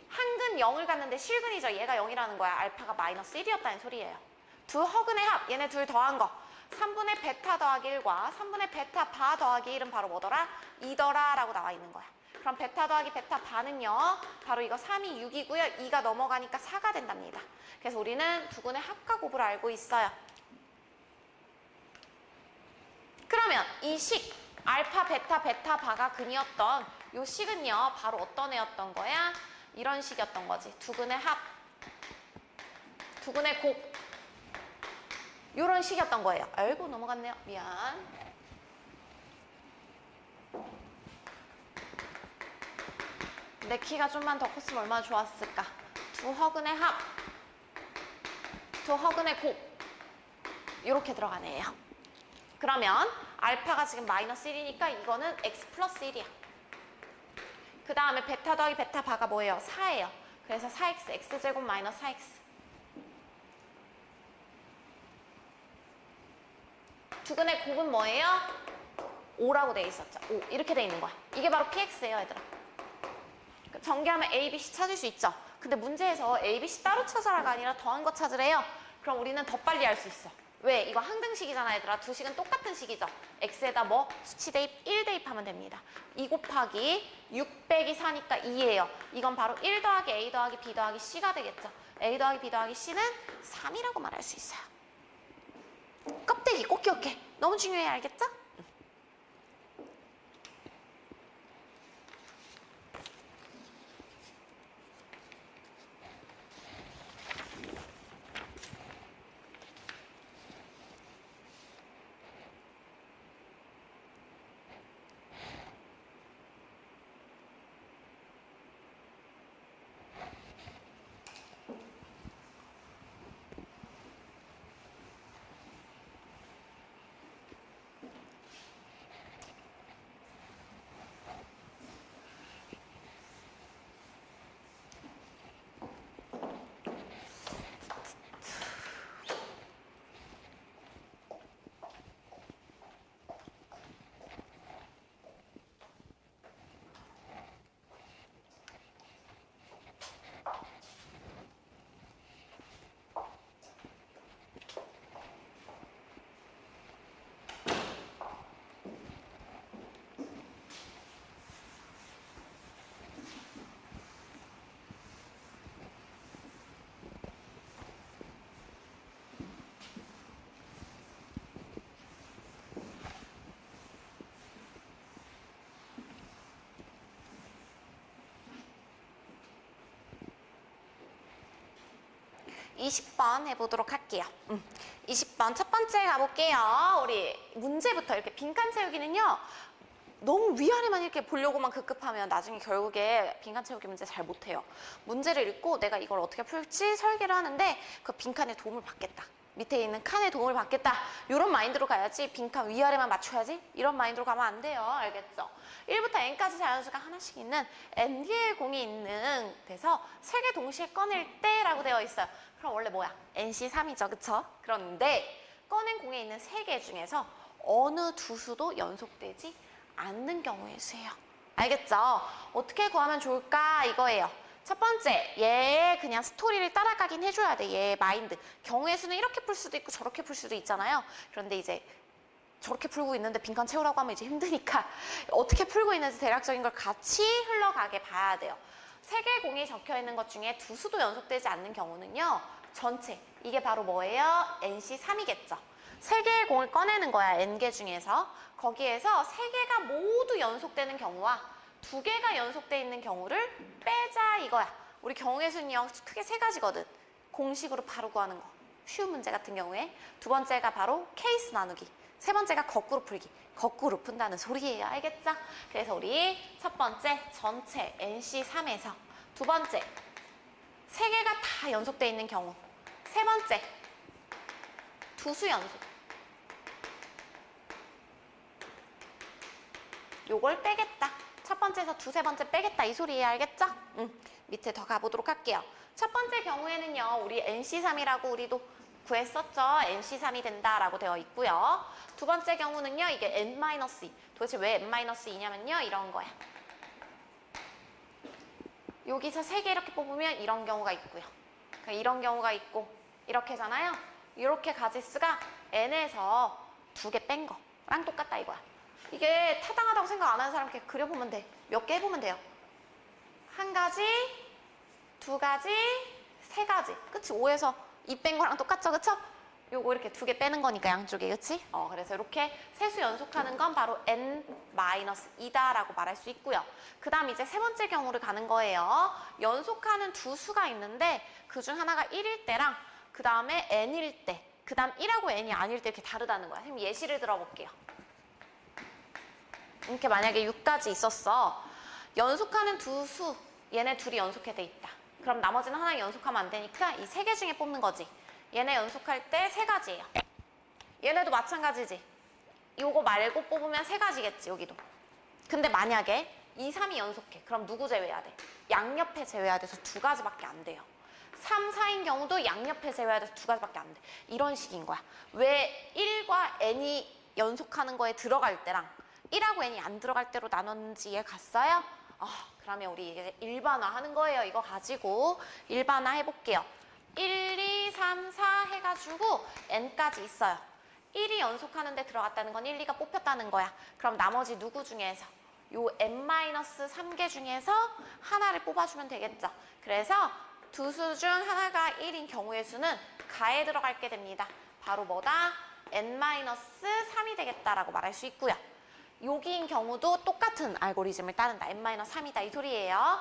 한근 0을 갖는데 실근이죠. 얘가 0이라는 거야. 알파가 마이너스 1이었다는 소리예요. 두 허근의 합, 얘네 둘 더한 거. 3분의 베타 더하기 1과 3분의 베타 바 더하기 1은 바로 뭐더라? 2더라 라고 나와 있는 거야. 그럼 베타 더하기 베타 바는요. 바로 이거 3이 6이고요. 2가 넘어가니까 4가 된답니다. 그래서 우리는 두근의 합과 곱을 알고 있어요. 그러면 이 식, 알파, 베타, 베타, 바가 근이었던 요 식은요. 바로 어떤 애였던 거야? 이런 식이었던 거지. 두근의 합, 두근의 곱. 요런 식이었던 거예요. 아이고 넘어갔네요. 미안. 내 키가 좀만 더 컸으면 얼마나 좋았을까. 두 허근의 합, 두 허근의 곱. 요렇게 들어가네요. 그러면 알파가 지금 마이너스 1이니까 이거는 x 플러스 1이야. 그 다음에 베타 더하기 베타 바가 뭐예요? 4예요. 그래서 4x, x제곱 마이너스 4x. 두근의 곱은 뭐예요? 5라고 돼 있었죠. 5. 이렇게 돼 있는 거야. 이게 바로 px예요, 얘들아. 전개하면 a, b, c 찾을 수 있죠. 근데 문제에서 a, b, c 따로 찾아라가 아니라 더한 거 찾으래요. 그럼 우리는 더 빨리 할 수 있어. 왜? 이거 항등식이잖아 얘들아. 두 식은 똑같은 식이죠. x에다 뭐? 수치 대입 1 대입하면 됩니다. 2 곱하기 6 빼기 4니까 2예요. 이건 바로 1 더하기 a 더하기 b 더하기 c가 되겠죠. a 더하기 b 더하기 c는 3이라고 말할 수 있어요. 껍데기 꼭 기억해. 너무 중요해. 알겠죠? 20번 해보도록 할게요. 20번 첫 번째 가볼게요. 우리 문제부터 이렇게 빈칸 채우기는요. 너무 위아래만 이렇게 보려고만 급급하면 나중에 결국에 빈칸 채우기 문제 잘 못해요. 문제를 읽고 내가 이걸 어떻게 풀지 설계를 하는데 그 빈칸에 도움을 받겠다. 밑에 있는 칸에 도움을 받겠다. 이런 마인드로 가야지 빈칸 위아래만 맞춰야지 이런 마인드로 가면 안 돼요. 알겠죠? 1부터 n까지 자연수가 하나씩 있는 n 개의 공이 있는 데서 3개 동시에 꺼낼 때라고 되어 있어요. 그럼 원래 뭐야? nc3이죠. 그쵸? 그런데 꺼낸 공에 있는 3개 중에서 어느 두 수도 연속되지 않는 경우의 수예요. 알겠죠? 어떻게 구하면 좋을까? 이거예요. 첫 번째, 얘 그냥 스토리를 따라가긴 해줘야 돼. 얘 마인드. 경우의 수는 이렇게 풀 수도 있고 저렇게 풀 수도 있잖아요. 그런데 이제 저렇게 풀고 있는데 빈칸 채우라고 하면 이제 힘드니까 어떻게 풀고 있는지 대략적인 걸 같이 흘러가게 봐야 돼요. 3개의 공이 적혀 있는 것 중에 두 수도 연속되지 않는 경우는요. 전체, 이게 바로 뭐예요? NC3이겠죠. 3개의 공을 꺼내는 거야. N개 중에서. 거기에서 3개가 모두 연속되는 경우와 2개가 연속돼 있는 경우를 빼자 이거야. 우리 경우의 수는요. 크게 3가지거든. 공식으로 바로 구하는 거. 쉬운 문제 같은 경우에. 두 번째가 바로 케이스 나누기. 세 번째가 거꾸로 풀기. 거꾸로 푼다는 소리예요. 알겠죠? 그래서 우리 첫 번째 전체 NC3에서 두 번째 3개가 다 연속돼 있는 경우. 세 번째 두 수 연속. 요걸 빼겠다. 첫 번째에서 두세 번째 빼겠다 이 소리예요. 알겠죠? 밑에 더 가보도록 할게요. 첫 번째 경우에는요. 우리 NC3이라고 우리도 구했었죠. NC3이 된다라고 되어 있고요. 두 번째 경우는요. 이게 N-2. 도대체 왜 N-2냐면요. 이런 거야. 여기서 3개 이렇게 뽑으면 이런 경우가 있고요. 그러니까 이런 경우가 있고 이렇게잖아요. 이렇게 가지수가 N에서 2개 뺀 거랑 똑같다 이거야. 이게 타당하다고 생각 안 하는 사람 이렇게 그려보면 돼. 몇 개 해보면 돼요. 한 가지, 두 가지, 세 가지. 그치? 5에서 2 뺀 거랑 똑같죠? 그쵸? 요거 이렇게 2개 빼는 거니까 양쪽에. 그치? 그래서 이렇게 세수 연속하는 건 바로 N-2다라고 말할 수 있고요. 그 다음 이제 세 번째 경우를 가는 거예요. 연속하는 두 수가 있는데 그중 하나가 1일 때랑 그 다음에 N일 때 그 다음 1하고 N이 아닐 때 이렇게 다르다는 거야. 선생님 예시를 들어볼게요. 이렇게 만약에 6까지 있었어. 연속하는 두 수, 얘네 둘이 연속해 돼 있다. 그럼 나머지는 하나 연속하면 안 되니까 이 3개 중에 뽑는 거지. 얘네 연속할 때 3가지예요. 얘네도 마찬가지지. 요거 말고 뽑으면 3가지겠지, 여기도. 근데 만약에 2, 3이 연속해. 그럼 누구 제외해야 돼? 양옆에 제외해야 돼서 2가지밖에 안 돼요. 3, 4인 경우도 양옆에 제외해야 돼서 2가지밖에 안 돼. 이런 식인 거야. 왜 1과 n이 연속하는 거에 들어갈 때랑 1하고 n이 안 들어갈 때로 나눴는지 이해 갔어요? 그러면 우리 이제 일반화 하는 거예요. 이거 가지고 일반화 해볼게요. 1, 2, 3, 4 해가지고 n까지 있어요. 1이 연속하는데 들어갔다는 건 1, 2가 뽑혔다는 거야. 그럼 나머지 누구 중에서? 요 n-3개 중에서 하나를 뽑아주면 되겠죠. 그래서 두 수 중 하나가 1인 경우의 수는 가에 들어갈게 됩니다. 바로 뭐다? n-3이 되겠다라고 말할 수 있고요. 여기인 경우도 똑같은 알고리즘을 따른다. n-3이다 이 소리예요.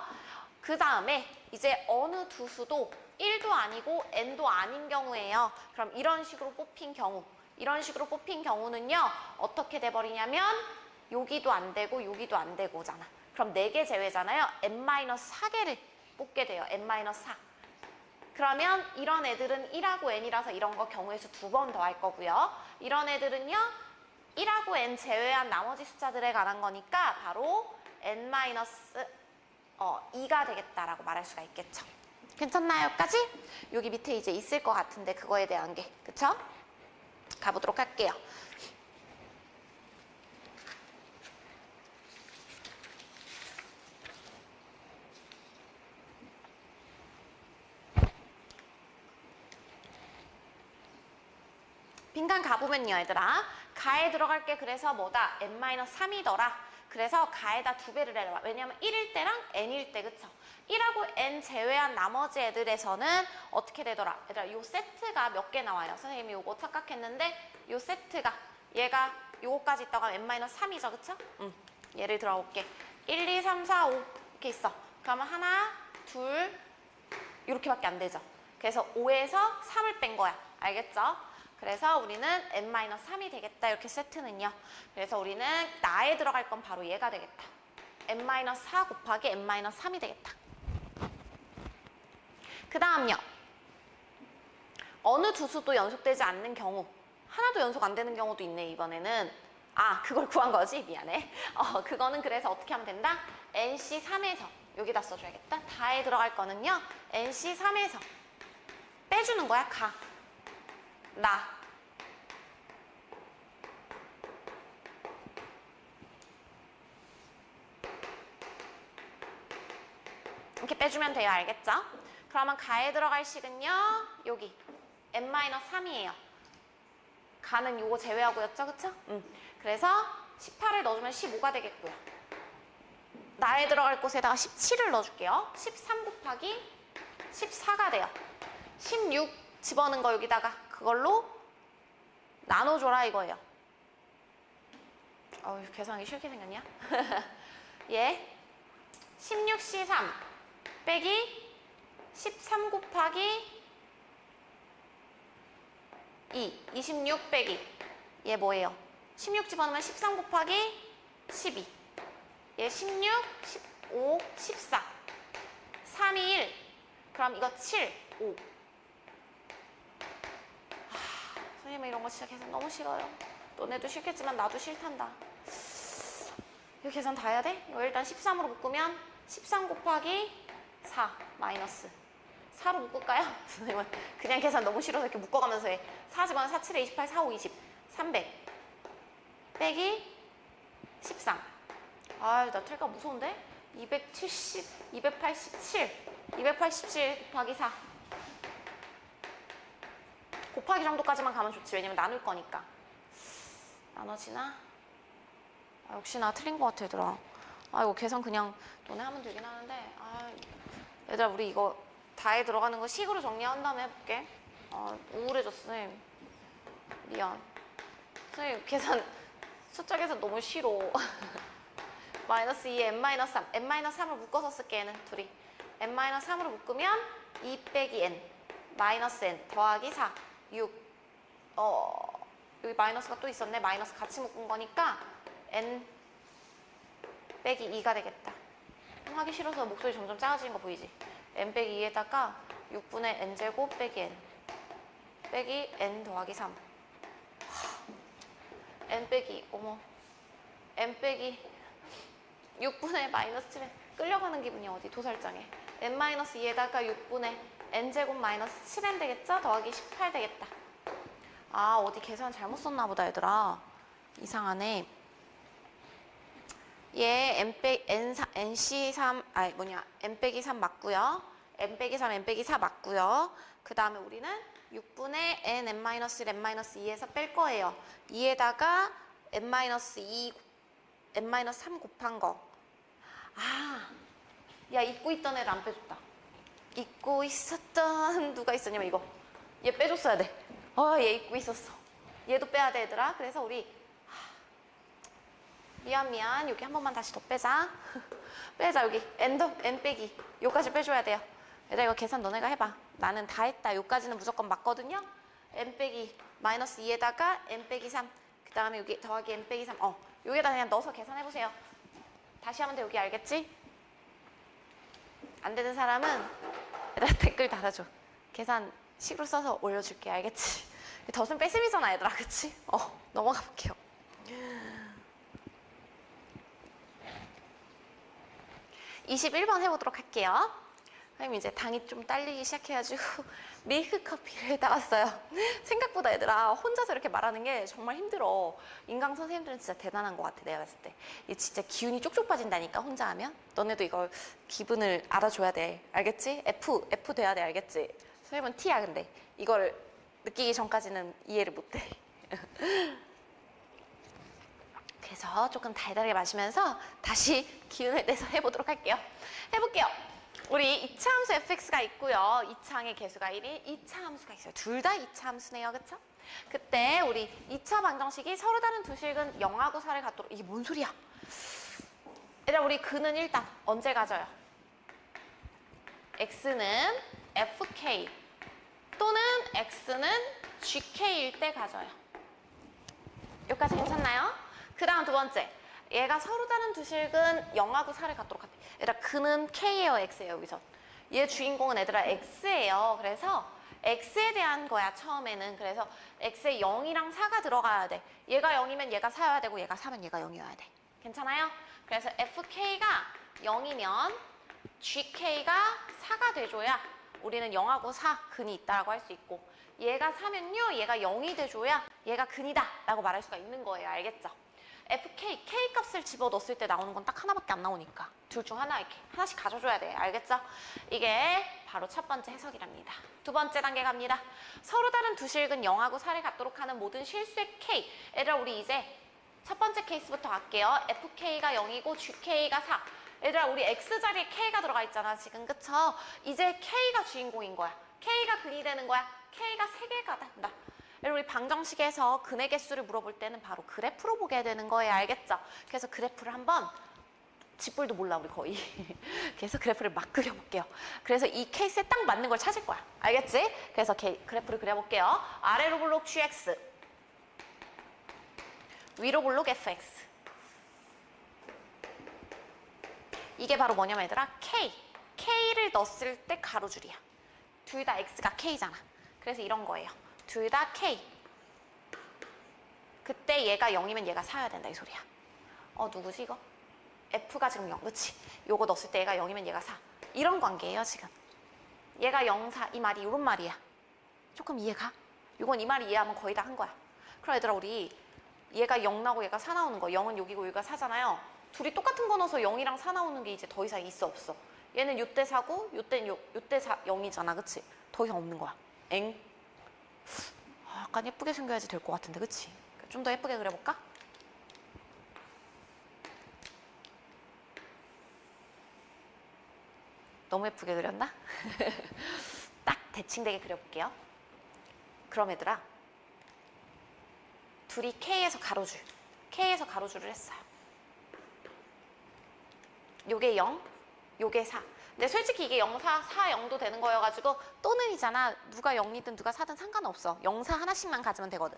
그 다음에 이제 어느 두 수도 1도 아니고 n도 아닌 경우예요. 그럼 이런 식으로 뽑힌 경우는요. 어떻게 돼버리냐면 여기도 안 되고 여기도 안 되고잖아. 그럼 4개 제외잖아요. n-4개를 뽑게 돼요. n-4. 그러면 이런 애들은 1하고 n이라서 이런 거 경우의 수 2번 더 할 거고요. 이런 애들은요. 1하고 n 제외한 나머지 숫자들에 관한 거니까 바로 n-2가 되겠다라고 말할 수가 있겠죠. 괜찮나요? 여기까지? 여기 밑에 이제 있을 것 같은데 그거에 대한 게. 그쵸? 가보도록 할게요. 빈칸 가보면요, 얘들아. 가에 들어갈 게 그래서 뭐다? n-3이더라. 그래서 가에다 2배를 해봐. 왜냐면 1일 때랑 n일 때, 그쵸? 1하고 n 제외한 나머지 애들에서는 어떻게 되더라? 얘들아, 요 세트가 몇 개 나와요? 선생님이 요거 착각했는데 요 세트가 얘가 요거까지 있다가 n-3이죠, 그쵸? 예를 들어 볼게. 1, 2, 3, 4, 5 이렇게 있어. 그러면 하나, 둘 이렇게밖에 안 되죠. 그래서 5에서 3을 뺀 거야. 알겠죠? 그래서 우리는 n-3이 되겠다. 이렇게 세트는요. 그래서 우리는 나에 들어갈 건 바로 얘가 되겠다. n-4 곱하기 n-3이 되겠다. 그 다음요. 어느 두 수도 연속되지 않는 경우. 하나도 연속 안 되는 경우도 있네, 이번에는. 아, 그걸 구한 거지? 미안해. 그거는 그래서 어떻게 하면 된다? nc3에서 여기다 써줘야겠다. 다에 들어갈 거는요. nc3에서 빼주는 거야, 가. 나. 이렇게 빼주면 돼요. 알겠죠? 그러면 가에 들어갈 식은요. 여기 n-3이에요. 가는 요거 제외하고였죠? 그쵸? 그래서 18을 넣어주면 15가 되겠고요. 나에 들어갈 곳에다가 17을 넣어줄게요. 13 곱하기 14가 돼요. 16 집어넣은 거 여기다가 그걸로 나눠줘라 이거예요. 어우, 계산하기 싫게 생겼냐? 예. 16C3 빼기 13 곱하기 26 빼기 얘 뭐예요? 16 집어넣으면 13 곱하기 12 얘 16, 15, 14 3이 1 그럼 이거 7, 5 선생님 이런 거 진짜 계산 너무 싫어요. 너네도 싫겠지만 나도 싫단다. 이거 계산 다 해야 돼? 이거 일단 13으로 묶으면 13 곱하기 4 마이너스 4로 묶을까요? 선생님은 그냥 계산 너무 싫어서 이렇게 묶어가면서 해. 4 집어넣으면 4, 7에 28, 4, 5, 20 300 빼기 13 아유 나 틀까 무서운데? 270, 287 곱하기 4 곱하기 정도까지만 가면 좋지. 왜냐면 나눌 거니까. 나눠지나? 아, 역시 나 틀린 것 같아, 얘들아. 아, 이거 계산 그냥 너네 하면 되긴 하는데. 아, 얘들아, 우리 이거 다에 들어가는 거 식으로 정리한 다음에 해볼게. 아, 우울해졌어, 선생님. 미안. 선생님, 계산, 숫자 계산 너무 싫어. 마이너스 2에 n-3. n-3을 묶어서 쓸게, 얘는 둘이. n-3으로 묶으면 2 빼기 n. 마이너스 n 더하기 4. 6. 여기 마이너스가 또 있었네. 마이너스 같이 묶은 거니까 n 빼기 2가 되겠다. 하기 싫어서 목소리 점점 작아지는 거 보이지? n 빼기 2에다가 6분의 n제곱 빼기 n 빼기 n 더하기 3 n 빼기 어머 n 빼기 6분의 마이너스 7에 끌려가는 기분이 어디 도살장에 n-2에다가 6분의 n제곱 마이너스 7n 되겠죠? 더하기 18 되겠다. 아 어디 계산 잘못 썼나 보다 얘들아. 이상하네. 얘 n-3 아니 뭐냐 n 빼기 3 맞고요. n 빼기 3, n 빼기 4 맞고요. 그 다음에 우리는 6분의 n-1, n-2에서 뺄 거예요. 2에다가 n-2, n-3 곱한 거. 아, 야, 잊고 있던 애를 안 빼줬다. 잊고 있었던 누가 있었냐면 이거. 얘 빼줬어야 돼. 얘 잊고 있었어. 얘도 빼야 돼, 얘들아. 그래서 우리 미안 여기 한 번만 다시 더 빼자. 빼자. 여기 n 빼기 요까지 빼줘야 돼요. 얘들아 이거 계산 너네가 해봐. 나는 다 했다. 요까지는 무조건 맞거든요. n 빼기 마이너스 2에다가 n 빼기 3, 그 다음에 여기 더하기 n 빼기 3. 여기에다 그냥 넣어서 계산해보세요. 다시 하면 돼. 여기 알겠지? 안 되는 사람은 얘들아 댓글 달아줘. 계산 식으로 써서 올려줄게. 알겠지? 덫은 뺏음이잖아 얘들아. 그치? 넘어가 볼게요. 21번 해보도록 할게요. 선생님 이제 당이 좀 딸리기 시작해가지고 밀크 커피를 따왔어요. 생각보다 얘들아 혼자서 이렇게 말하는 게 정말 힘들어. 인강 선생님들은 진짜 대단한 것 같아. 내가 봤을 때 이 진짜 기운이 쪽쪽 빠진다니까. 혼자 하면 너네도 이걸 기분을 알아줘야 돼. 알겠지? F 돼야 돼. 알겠지? 선생님은 T야. 근데 이걸 느끼기 전까지는 이해를 못해. 그래서 조금 달달하게 마시면서 다시 기운을 내서 해보도록 할게요. 해볼게요. 우리 2차 함수 fx가 있고요. 2차항의 개수가 1인 2차 함수가 있어요. 둘 다 2차 함수네요. 그쵸? 그때 우리 2차 방정식이 서로 다른 두 식은 0하고 4를 갖도록. 이게 뭔 소리야? 얘들아 우리 근은 일단 언제 가져요? x는 fk 또는 x는 gk일 때 가져요. 여기까지 괜찮나요? 그 다음 두 번째. 얘가 서로 다른 두 식은 0하고 4를 갖도록 할게. 얘들아 근은 k예요, x예요, 여기서. 얘 주인공은 얘들아 x예요. 그래서 x에 대한 거야, 처음에는. 그래서 x에 0이랑 4가 들어가야 돼. 얘가 0이면 얘가 4여야 되고 얘가 4면 얘가 0이어야 돼. 괜찮아요? 그래서 fk가 0이면 gk가 4가 돼줘야 우리는 0하고 4 근이 있다라고 할 수 있고, 얘가 4면요 얘가 0이 돼줘야 얘가 근이다 라고 말할 수가 있는 거예요. 알겠죠? fk, k 값을 집어넣었을 때 나오는 건 딱 하나밖에 안 나오니까 둘 중 하나 이렇게 하나씩 가져줘야 돼. 알겠죠? 이게 바로 첫 번째 해석이랍니다. 두 번째 단계 갑니다. 서로 다른 두 식은 0하고 4를 갖도록 하는 모든 실수의 k. 얘들아 우리 이제 첫 번째 케이스부터 갈게요. fk가 0이고 gk가 4. 얘들아 우리 x자리에 k가 들어가 있잖아 지금. 그쵸? 이제 k가 주인공인 거야. k가 근이 되는 거야. k가 3개가 된다. 우리 방정식에서 근의 개수를 물어볼 때는 바로 그래프로 보게 되는 거예요. 알겠죠? 그래서 그래프를 한번 쥐뿔도 몰라 우리 거의. 그래서 그래프를 막 그려볼게요. 그래서 이 케이스에 딱 맞는 걸 찾을 거야. 알겠지? 그래서 그래프를 그려볼게요. 아래로 볼록 gx, 위로 볼록 fx. 이게 바로 뭐냐면 얘들아 k를 넣었을 때 가로줄이야. 둘 다 x가 k잖아. 그래서 이런 거예요. 둘 다 k. 그때 얘가 0이면 얘가 4여야 된다 이 소리야. 누구지 이거? f가 지금 0, 그치? 요거 넣었을 때 얘가 0이면 얘가 4. 이런 관계예요 지금. 얘가 0, 4 이 말이 이런 말이야. 조금 이해가? 이건 이 말이 이해하면 거의 다 한 거야. 그럼 얘들아 우리 얘가 0 나오고 얘가 4 나오는 거, 0은 여기고 여기가 4잖아요. 둘이 똑같은 거 넣어서 0이랑 4 나오는 게 이제 더 이상 있어 없어? 얘는 요때 4고 요때 0이잖아. 그치? 더 이상 없는 거야. 엥? 약간 예쁘게 생겨야지 될 것 같은데. 그치? 좀 더 예쁘게 그려볼까? 너무 예쁘게 그렸나? 딱 대칭되게 그려볼게요. 그럼 얘들아 둘이 K에서 가로줄을 했어요. 요게 0, 요게 4. 근데 솔직히 이게 0, 4, 4, 0도 되는 거여가지고 또는이잖아. 누가 0이든 누가 4든 상관없어. 0, 4 하나씩만 가지면 되거든.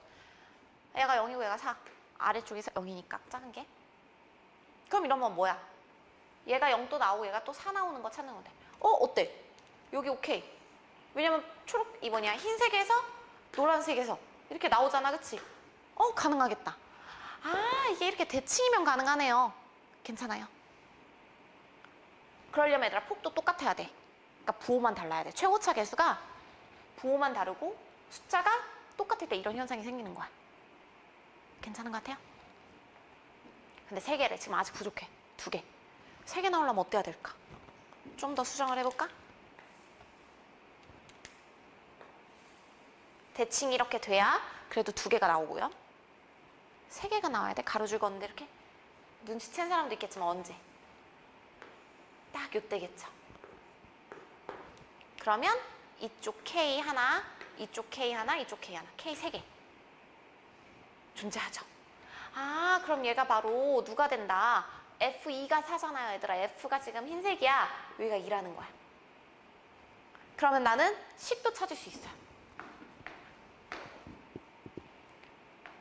얘가 0이고 얘가 4. 아래쪽에서 0이니까 작은 게. 그럼 이러면 뭐야? 얘가 0도 나오고 얘가 또 4 나오는 거 찾는 건데. 어때? 여기 오케이. 왜냐면 초록 이번이야. 흰색에서 노란색에서 이렇게 나오잖아. 그치? 가능하겠다. 이게 이렇게 대칭이면 가능하네요. 괜찮아요. 그러려면 얘들아 폭도 똑같아야 돼. 그러니까 부호만 달라야 돼. 최고차 개수가 부호만 다르고 숫자가 똑같을 때 이런 현상이 생기는 거야. 괜찮은 것 같아요? 근데 3개래. 지금 아직 부족해. 2개. 3개 나오려면 어때야 될까? 좀 더 수정을 해볼까? 대칭 이렇게 돼야 그래도 2개가 나오고요. 3개가 나와야 돼. 가로줄 걷는데 이렇게. 눈치챈 사람도 있겠지만 언제? 딱 요때겠죠. 그러면 이쪽 K 하나, 이쪽 K 하나, 이쪽 K 하나. K 3개. 존재하죠. 아, 그럼 얘가 바로 누가 된다? F2가 4잖아요, 얘들아. F가 지금 흰색이야. 여기가 2라는 거야. 그러면 나는 10도 찾을 수 있어요.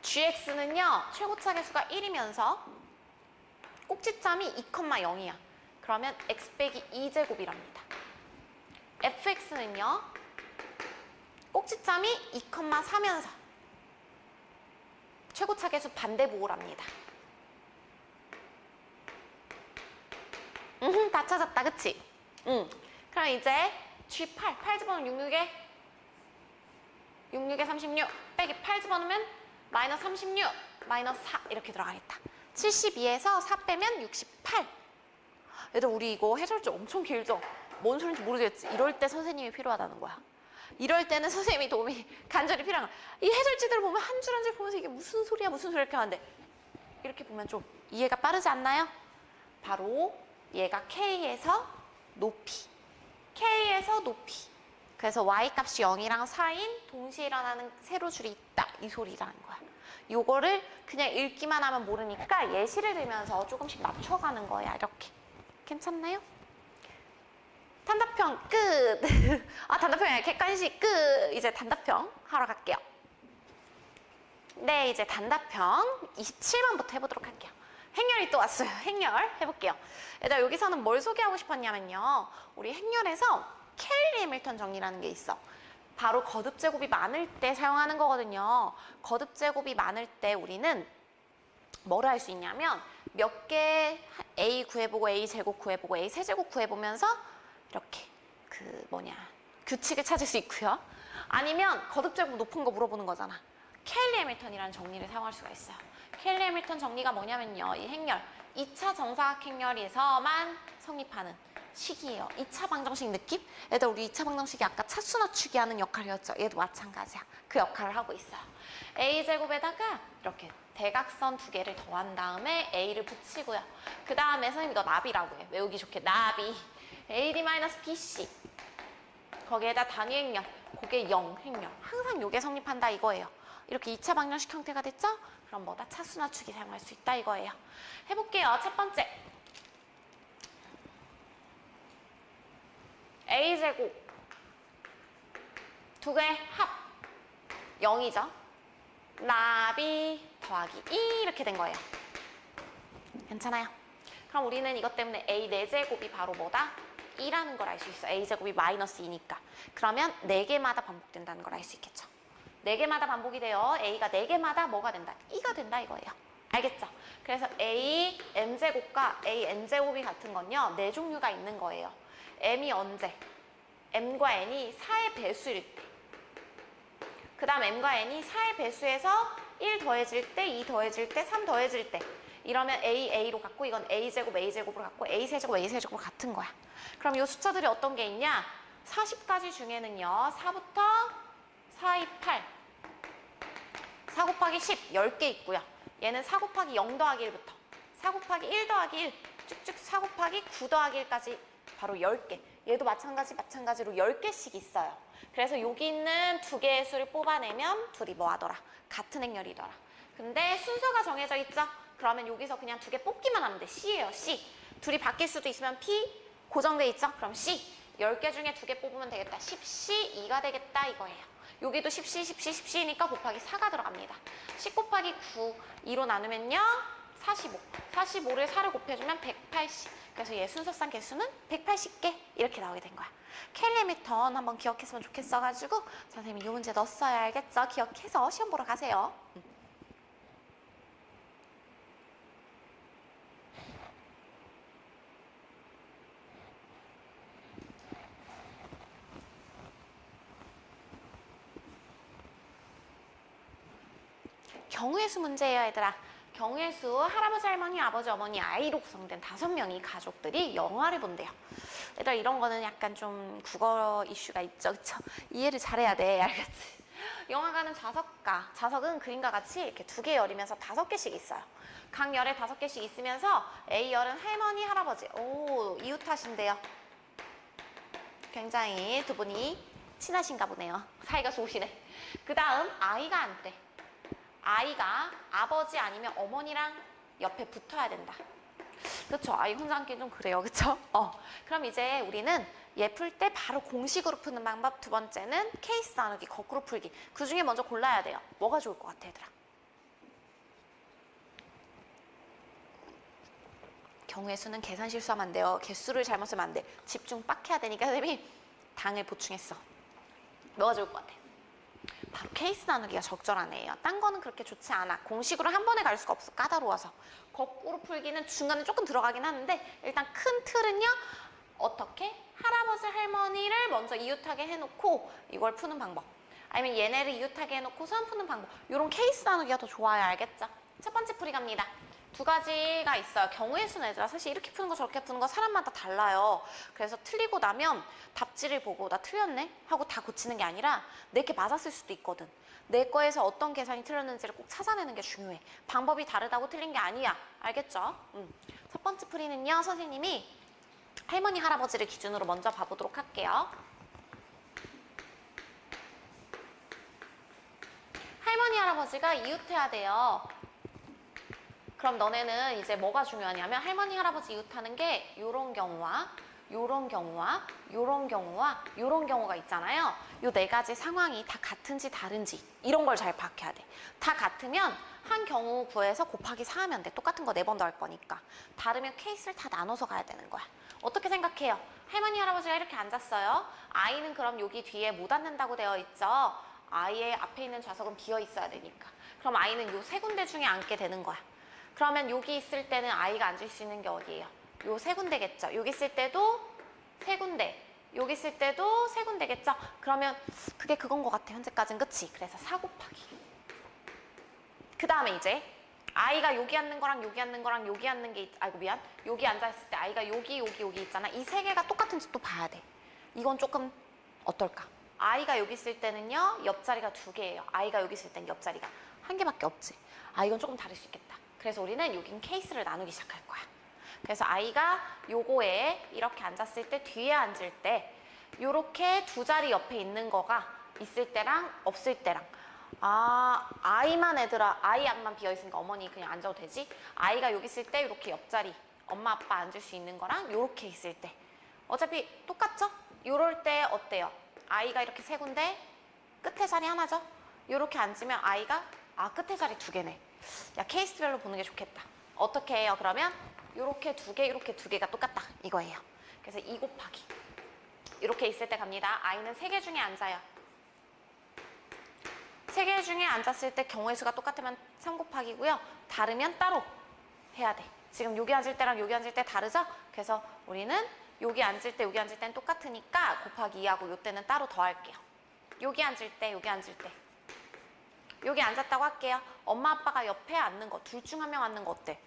GX는요, 최고차 계수가 1이면서 꼭지점이 2,0이야. 그러면 X 빼기 2제곱이랍니다. FX는요, 꼭지점이 2,4면서 최고차 계수 반대보호랍니다. 다 찾았다, 그치? 그럼 이제 G8, 8 집어넣으면 66에 36에 36 빼기 8 집어넣으면 마이너스 36, 마이너스 4 이렇게 들어가겠다. 72에서 4 빼면 68. 얘들 우리 이거 해설지 엄청 길죠? 뭔 소리인지 모르겠지? 이럴 때 선생님이 필요하다는 거야. 이럴 때는 선생님이 도움이 간절히 필요한 거야. 이 해설지들 보면 한 줄 한 줄 보면서 이게 무슨 소리야 무슨 소리야 이렇게 하는데 이렇게 보면 좀 이해가 빠르지 않나요? 바로 얘가 K에서 높이, K에서 높이. 그래서 Y값이 0이랑 4인 동시에 일어나는 세로줄이 있다. 이 소리라는 거야. 요거를 그냥 읽기만 하면 모르니까 예시를 들면서 조금씩 맞춰가는 거야. 이렇게. 괜찮나요? 단답형 끝. 아, 단답형이 아니라 객관식 끝. 이제 단답형 하러 갈게요. 네, 이제 단답형 27번부터 해보도록 할게요. 행렬이 또 왔어요. 행렬 해볼게요. 얘들아, 여기서는 뭘 소개하고 싶었냐면요. 우리 행렬에서 켈리 해밀턴 정리라는 게 있어. 바로 거듭 제곱이 많을 때 사용하는 거거든요. 거듭 제곱이 많을 때 우리는 뭐를 할 수 있냐면 몇 개 A 구해보고 A 제곱 구해보고 A 세제곱 구해보면서 이렇게 규칙을 찾을 수 있고요. 아니면 거듭 제곱 높은 거 물어보는 거잖아. 켈리 해밀턴이라는 정리를 사용할 수가 있어요. 켈리 해밀턴 정리가 뭐냐면요. 이 행렬, 2차 정사각 행렬에서만 성립하는 식이에요. 2차 방정식 느낌? 얘들 우리 2차 방정식이 아까 차수 낮추기 하는 역할이었죠. 얘도 마찬가지야. 그 역할을 하고 있어요. A제곱에다가 이렇게 대각선 2개를 더한 다음에 A를 붙이고요. 그 다음에 선생님이 너 나비라고 해. 외우기 좋게 나비. AD-BC. 거기에다 단위 행렬. 그게 0 행렬. 항상 요게 성립한다 이거예요. 이렇게 2차 방정식 형태가 됐죠? 그럼 뭐다? 차수 낮추기 사용할 수 있다 이거예요. 해볼게요. 첫 번째. A제곱 2개 합 0이죠. 나비 더하기 2 이렇게 된 거예요. 괜찮아요? 그럼 우리는 이것 때문에 A 4제곱이 바로 뭐다? 2라는 걸 알 수 있어. A제곱이 마이너스 2니까. 그러면 4개마다 반복된다는 걸 알 수 있겠죠. 4개마다 반복이 돼요. A가 4개마다 뭐가 된다? 2가 된다 이거예요. 알겠죠? 그래서 A M제곱과 A N제곱이 같은 건요. 4종류가 있는 거예요. M이 언제? M과 N이 4의 배수일 때. 그 다음 M과 N이 4의 배수에서 1 더해질 때, 2 더해질 때, 3 더해질 때. 이러면 A, A로 갖고 이건 A제곱, A제곱으로 갖고 A 세제곱, A 세제곱으로 같은 거야. 그럼 이 숫자들이 어떤 게 있냐? 40가지 중에는요. 4부터 4, 2, 8. 4 곱하기 10, 10개 있고요. 얘는 4 곱하기 0 더하기 1부터 4 곱하기 1 더하기 1, 쭉쭉 4 곱하기 9 더하기 1까지 바로 10개. 얘도 마찬가지로 10개씩 있어요. 그래서 여기 있는 2개의 수를 뽑아내면 둘이 뭐 하더라? 같은 행렬이더라. 근데 순서가 정해져 있죠? 그러면 여기서 그냥 2개 뽑기만 하면 돼. C예요, C. 둘이 바뀔 수도 있으면 P 고정돼 있죠? 그럼 C. 10개 중에 2개 뽑으면 되겠다. 10C 2가 되겠다 이거예요. 여기도 10C, 10C, 10C니까 곱하기 4가 들어갑니다. 10 곱하기 9, 2로 나누면요. 45. 45를 4를 곱해주면 180. 그래서 얘 순서상 개수는 180개 이렇게 나오게 된 거야. 켈리 해밀턴 한번 기억했으면 좋겠어가지고 선생님이 이 문제 넣었어요. 알겠죠? 기억해서 시험 보러 가세요. 경우의 수 문제예요, 얘들아. 경우의 수 할아버지, 할머니, 아버지, 어머니, 아이로 구성된 5명이 가족들이 영화를 본대요. 얘들아, 이런 거는 약간 좀 국어 이슈가 있죠, 그쵸? 이해를 잘해야 돼, 알겠지? 영화관은 좌석과 좌석은 그림과 같이 이렇게 2개 열이면서 5개씩 있어요. 각 열에 5개씩 있으면서 A열은 할머니, 할아버지. 오, 이웃하신데요. 굉장히 두 분이 친하신가 보네요. 사이가 좋으시네. 그 다음 아이가 앉대. 아이가 아버지 아니면 어머니랑 옆에 붙어야 된다. 그렇죠. 아이 혼자 앉기 좀 그래요. 그렇죠? 그럼 이제 우리는 얘 풀 때 바로 공식으로 푸는 방법. 두 번째는 케이스 나누기, 거꾸로 풀기. 그 중에 먼저 골라야 돼요. 뭐가 좋을 것 같아, 얘들아? 경우의 수는 계산 실수하면 안 돼요. 개수를 잘못 쓰면 안 돼. 집중 빡 해야 되니까 선생님이 당을 보충했어. 뭐가 좋을 것 같아? 바로 케이스 나누기가 적절하네요. 딴 거는 그렇게 좋지 않아. 공식으로 한 번에 갈 수가 없어. 까다로워서. 거꾸로 풀기는 중간에 조금 들어가긴 하는데 일단 큰 틀은요. 어떻게? 할아버지, 할머니를 먼저 이웃하게 해놓고 이걸 푸는 방법. 아니면 얘네를 이웃하게 해놓고 선 푸는 방법. 이런 케이스 나누기가 더 좋아요. 알겠죠? 첫 번째 풀이 갑니다. 2가지가 있어요. 경우의 수는 얘들아 사실 이렇게 푸는 거 저렇게 푸는 거 사람마다 달라요. 그래서 틀리고 나면 답지를 보고 나 틀렸네? 하고 다 고치는 게 아니라 내게 맞았을 수도 있거든. 내 거에서 어떤 계산이 틀렸는지를 꼭 찾아내는 게 중요해. 방법이 다르다고 틀린 게 아니야. 알겠죠? 첫 번째 풀이는요. 선생님이 할머니, 할아버지를 기준으로 먼저 봐보도록 할게요. 할머니, 할아버지가 이웃해야 돼요. 그럼 너네는 이제 뭐가 중요하냐면 할머니, 할아버지 이웃하는 게 요런 경우와 요런 경우와 요런 경우와 요런 경우가 있잖아요. 요 4가지 상황이 다 같은지 다른지 이런 걸 잘 파악해야 돼. 다 같으면 한 경우 구해서 곱하기 4 하면 돼. 똑같은 거 4번 더 할 거니까. 다르면 케이스를 다 나눠서 가야 되는 거야. 어떻게 생각해요? 할머니, 할아버지가 이렇게 앉았어요. 아이는 그럼 여기 뒤에 못 앉는다고 되어 있죠. 아이의 앞에 있는 좌석은 비어 있어야 되니까. 그럼 아이는 요 3군데 중에 앉게 되는 거야. 그러면 여기 있을 때는 아이가 앉을 수 있는 게 어디예요? 요 3군데겠죠. 여기 있을 때도 3군데, 여기 있을 때도 3군데겠죠. 그러면 그게 그건 것 같아. 현재까지는. 그치? 그래서 4 곱하기. 그 다음에 이제 아이가 여기 앉는 거랑 여기 앉는 거랑 여기 앉는 게 아이고 미안. 여기 앉아있을 때 아이가 여기 있잖아. 이 3개가 똑같은지 또 봐야 돼. 이건 조금 어떨까? 아이가 여기 있을 때는요. 옆자리가 2개예요. 아이가 여기 있을 땐 옆자리가 1개밖에 없지. 아 이건 조금 다를 수 있겠다. 그래서 우리는 여긴 케이스를 나누기 시작할 거야. 그래서 아이가 요거에 이렇게 앉았을 때 뒤에 앉을 때 요렇게 2자리 옆에 있는 거가 있을 때랑 없을 때랑 아이만 애들아 아이 앞만 비어있으니까 어머니 그냥 앉아도 되지. 아이가 여기 있을 때 이렇게 옆자리 엄마 아빠 앉을 수 있는 거랑 요렇게 있을 때 어차피 똑같죠? 요럴 때 어때요? 아이가 이렇게 3군데 끝에 자리 하나죠? 요렇게 앉으면 아이가 끝에 자리 2개네. 야 케이스별로 보는 게 좋겠다. 어떻게 해요? 그러면 요렇게 2개, 이렇게 2개가 똑같다 이거예요. 그래서 2 곱하기 이렇게 있을 때 갑니다. 아이는 3개 중에 앉아요. 3개 중에 앉았을 때 경우의 수가 똑같으면 3 곱하기고요. 다르면 따로 해야 돼. 지금 여기 앉을 때랑 여기 앉을 때 다르죠? 그래서 우리는 여기 앉을 때 여기 앉을 때는 똑같으니까 곱하기 2하고 요때는 따로 더 할게요. 여기 앉을 때 여기 앉을 때 여기 앉았다고 할게요. 엄마 아빠가 옆에 앉는 거 둘 중 한 명 앉는 거 어때?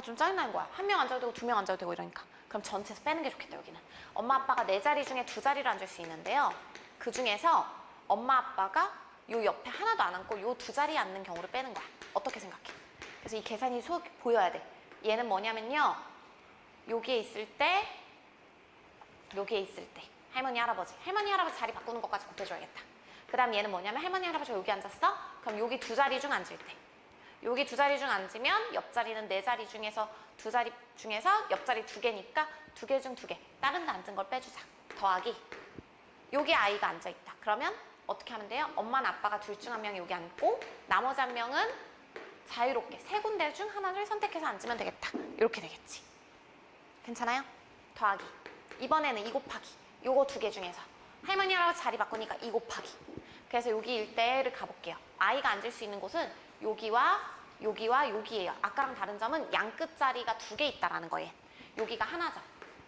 좀 짜증나는 거야. 1명 앉아도 되고 2명 앉아도 되고 이러니까. 그럼 전체에서 빼는 게 좋겠다 여기는. 엄마 아빠가 4자리 중에 2자리를 앉을 수 있는데요. 그 중에서 엄마 아빠가 요 옆에 하나도 안 앉고 요 2자리에 앉는 경우를 빼는 거야. 어떻게 생각해? 그래서 이 계산이 보여야 돼. 얘는 뭐냐면요. 여기에 있을 때 여기에 있을 때 할머니 할아버지 자리 바꾸는 것까지 곱해줘야겠다. 그 다음 얘는 뭐냐면 할머니 할아버지가 여기 앉았어? 그럼 여기 2자리 중 앉을 때 여기 2자리 중 앉으면 옆자리는 4자리 중에서 2자리 중에서 옆자리 2개니까 2개 중 2개 다른 데 앉은 걸 빼주자. 더하기 여기 아이가 앉아있다. 그러면 어떻게 하면 돼요? 엄마나 아빠가 둘 중 한 명이 여기 앉고 나머지 한 명은 자유롭게 3군데 중 하나를 선택해서 앉으면 되겠다. 이렇게 되겠지. 괜찮아요? 더하기 이번에는 2 곱하기 요거 2개 중에서 할머니 할아버지 자리 바꾸니까 2 곱하기. 그래서 여기 일대를 가볼게요. 아이가 앉을 수 있는 곳은 여기와 여기와 여기예요. 아까랑 다른 점은 양 끝자리가 2개 있다라는 거예요. 여기가 하나죠.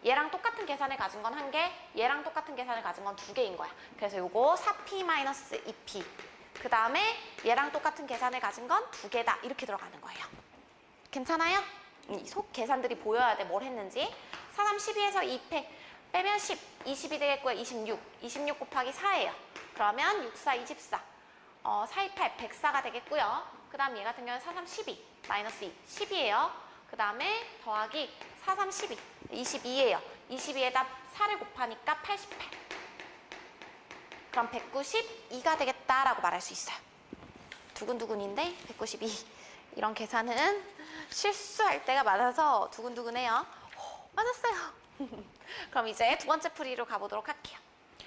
얘랑 똑같은 계산을 가진 건 1개, 얘랑 똑같은 계산을 가진 건 2개인 거야. 그래서 요거 4p-2p. 그 다음에 얘랑 똑같은 계산을 가진 건 2개다. 이렇게 들어가는 거예요. 괜찮아요? 이 속 계산들이 보여야 돼. 뭘 했는지. 4, 3, 12에서 2 빼면 10, 20이 되겠고요. 26 곱하기 4예요. 그러면 6, 4, 24. 4, 2, 8, 104가 되겠고요. 그 다음 얘 같은 경우는 4, 3, 12. 마이너스 2, 10이에요. 그 다음에 더하기 4, 3, 12. 22예요. 22에다 4를 곱하니까 88. 그럼 192가 되겠다라고 말할 수 있어요. 두근두근인데 192. 이런 계산은 실수할 때가 많아서 두근두근해요. 맞았어요. 그럼 이제 두 번째 풀이로 가보도록 할게요.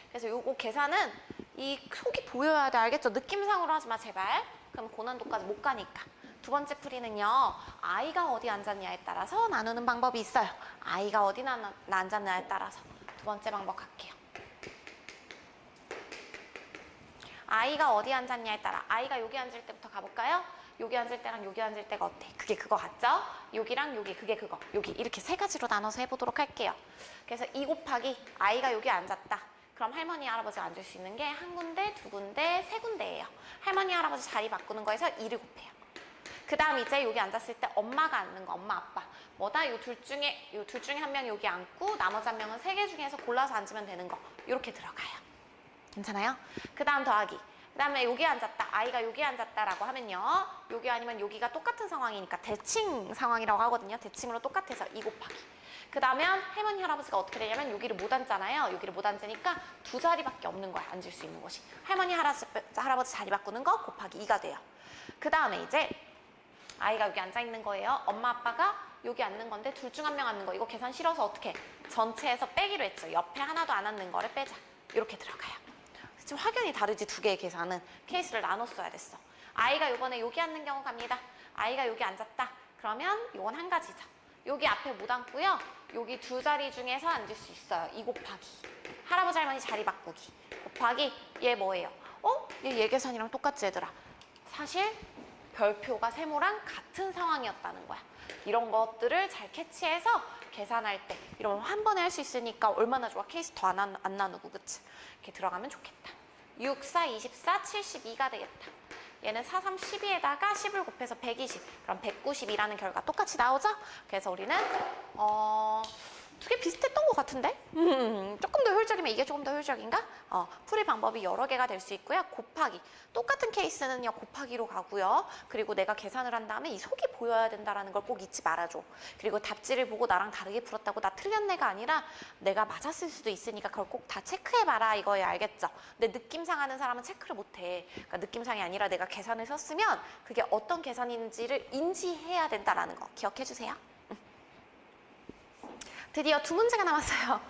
그래서 요거 계산은 이 속이 보여야 돼. 알겠죠? 느낌상으로 하지 마 제발. 그럼 고난도까지 못 가니까. 두 번째 풀이는요. i가 어디 앉았냐에 따라서 나누는 방법이 있어요. i가 어디 앉았냐에 따라서 두 번째 방법 갈게요. i가 어디 앉았냐에 따라 i가 여기 앉을 때부터 가볼까요? 여기 앉을 때랑 여기 앉을 때가 어때? 그게 그거 같죠? 여기랑 여기 그게 그거. 여기 이렇게 세 가지로 나눠서 해보도록 할게요. 그래서 2 곱하기 i가 여기 앉았다. 그럼 할머니 할아버지가 앉을 수 있는 게 한 군데, 두 군데, 세 군데예요. 할머니 할아버지 자리 바꾸는 거에서 2를 곱해요. 그 다음 이제 여기 앉았을 때 엄마가 앉는 거, 엄마 아빠. 뭐다? 요 둘 중에 한 명이 여기 앉고 나머지 한 명은 세 개 중에서 골라서 앉으면 되는 거. 이렇게 들어가요. 괜찮아요? 그 다음 더하기. 그 다음에 여기 앉았다. 아이가 여기 앉았다라고 하면요. 여기 아니면 여기가 똑같은 상황이니까 대칭 상황이라고 하거든요. 대칭으로 똑같아서 2 곱하기. 그 다음에 할머니 할아버지가 어떻게 되냐면 여기를 못 앉잖아요. 여기를 못 앉으니까 두 자리밖에 없는 거야. 앉을 수 있는 곳이. 할머니 할아버지 자리 바꾸는 거 곱하기 2가 돼요. 그 다음에 이제 아이가 여기 앉아 있는 거예요. 엄마 아빠가 여기 앉는 건데 둘 중 한 명 앉는 거. 이거 계산 싫어서 어떻게 전체에서 빼기로 했죠. 옆에 하나도 안 앉는 거를 빼자. 이렇게 들어가요. 지금 확연히 다르지 두 개의 계산은. 케이스를 나눠 써야 됐어. 아이가 요번에 여기 앉는 경우 갑니다. 아이가 여기 앉았다. 그러면 요건 한 가지죠. 여기 앞에 못 앉고요. 여기 두 자리 중에서 앉을 수 있어요. 2 곱하기. 할아버지 할머니 자리 바꾸기. 곱하기 얘 뭐예요? 얘 계산이랑 똑같지 얘들아. 사실 별표가 세모랑 같은 상황이었다는 거야. 이런 것들을 잘 캐치해서 계산할 때 이런 한 번에 할 수 있으니까 얼마나 좋아. 케이스 더 안 나누고 그치? 이렇게 들어가면 좋겠다. 6, 4, 24, 72가 되겠다. 얘는 4, 3, 12에다가 10을 곱해서 120. 그럼 192라는 결과 똑같이 나오죠? 그래서 우리는 두 개 비슷했던 것 같은데? 조금 더 효율적이면 이게 조금 더 효율적인가? 풀이 방법이 여러 개가 될 수 있고요. 곱하기. 똑같은 케이스는요. 곱하기로 가고요. 그리고 내가 계산을 한 다음에 이 속이 보여야 된다는 걸 꼭 잊지 말아줘. 그리고 답지를 보고 나랑 다르게 풀었다고 나 틀렸네가 아니라 내가 맞았을 수도 있으니까 그걸 꼭 다 체크해봐라 이거예요. 알겠죠? 근데 느낌상 하는 사람은 체크를 못해. 그러니까 느낌상이 아니라 내가 계산을 썼으면 그게 어떤 계산인지를 인지해야 된다는 거 기억해주세요. 드디어 두 문제가 남았어요.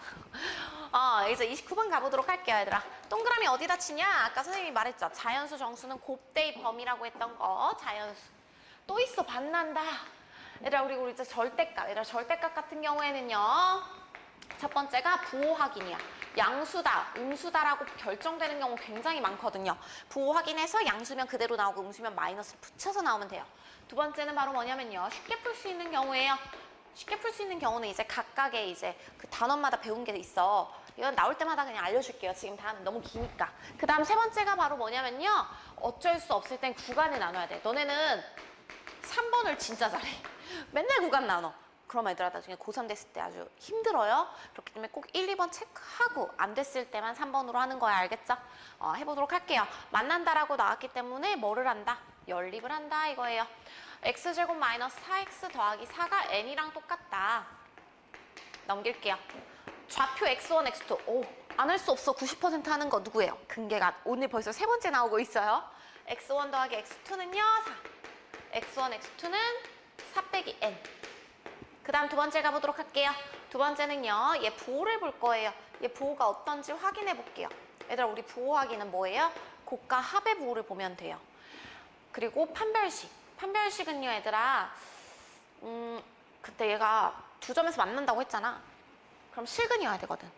이제 29번 가보도록 할게요, 얘들아. 동그라미 어디다 치냐? 아까 선생님이 말했죠. 자연수 정수는 곱대의 범위라고 했던 거. 자연수. 또 있어, 반난다. 얘들아, 우리 이제 절대값. 얘들아, 절대값 같은 경우에는요. 첫 번째가 부호 확인이야. 양수다, 음수다라고 결정되는 경우 굉장히 많거든요. 부호 확인해서 양수면 그대로 나오고 음수면 마이너스 붙여서 나오면 돼요. 두 번째는 바로 뭐냐면요. 쉽게 풀 수 있는 경우예요. 쉽게 풀 수 있는 경우는 이제 각각의 이제 그 단원마다 배운 게 있어. 이건 나올 때마다 그냥 알려줄게요. 지금 다음 너무 기니까. 그 다음 세 번째가 바로 뭐냐면요. 어쩔 수 없을 땐 구간을 나눠야 돼. 너네는 3번을 진짜 잘해. 맨날 구간 나눠. 그럼 얘들아 나중에 고3 됐을 때 아주 힘들어요. 그렇기 때문에 꼭 1, 2번 체크하고 안 됐을 때만 3번으로 하는 거야. 알겠죠? 해보도록 할게요. 만난다라고 나왔기 때문에 뭐를 한다? 연립을 한다 이거예요. x제곱 마이너스 4x 더하기 4가 n이랑 똑같다. 넘길게요. 좌표 x1, x2. 안 할 수 없어. 90% 하는 거 누구예요? 근계가 오늘 벌써 세 번째 나오고 있어요. x1 더하기 x2는요. 4. x1, x2는 4 빼기 n. 그 다음 두 번째 가보도록 할게요. 두 번째는요. 얘 부호를 볼 거예요. 얘 부호가 어떤지 확인해 볼게요. 얘들아 우리 부호 확인은 뭐예요? 곱과 합의 부호를 보면 돼요. 그리고 판별식. 판별식은요, 얘들아, 그때 얘가 두 점에서 만난다고 했잖아. 그럼 실근이어야 되거든.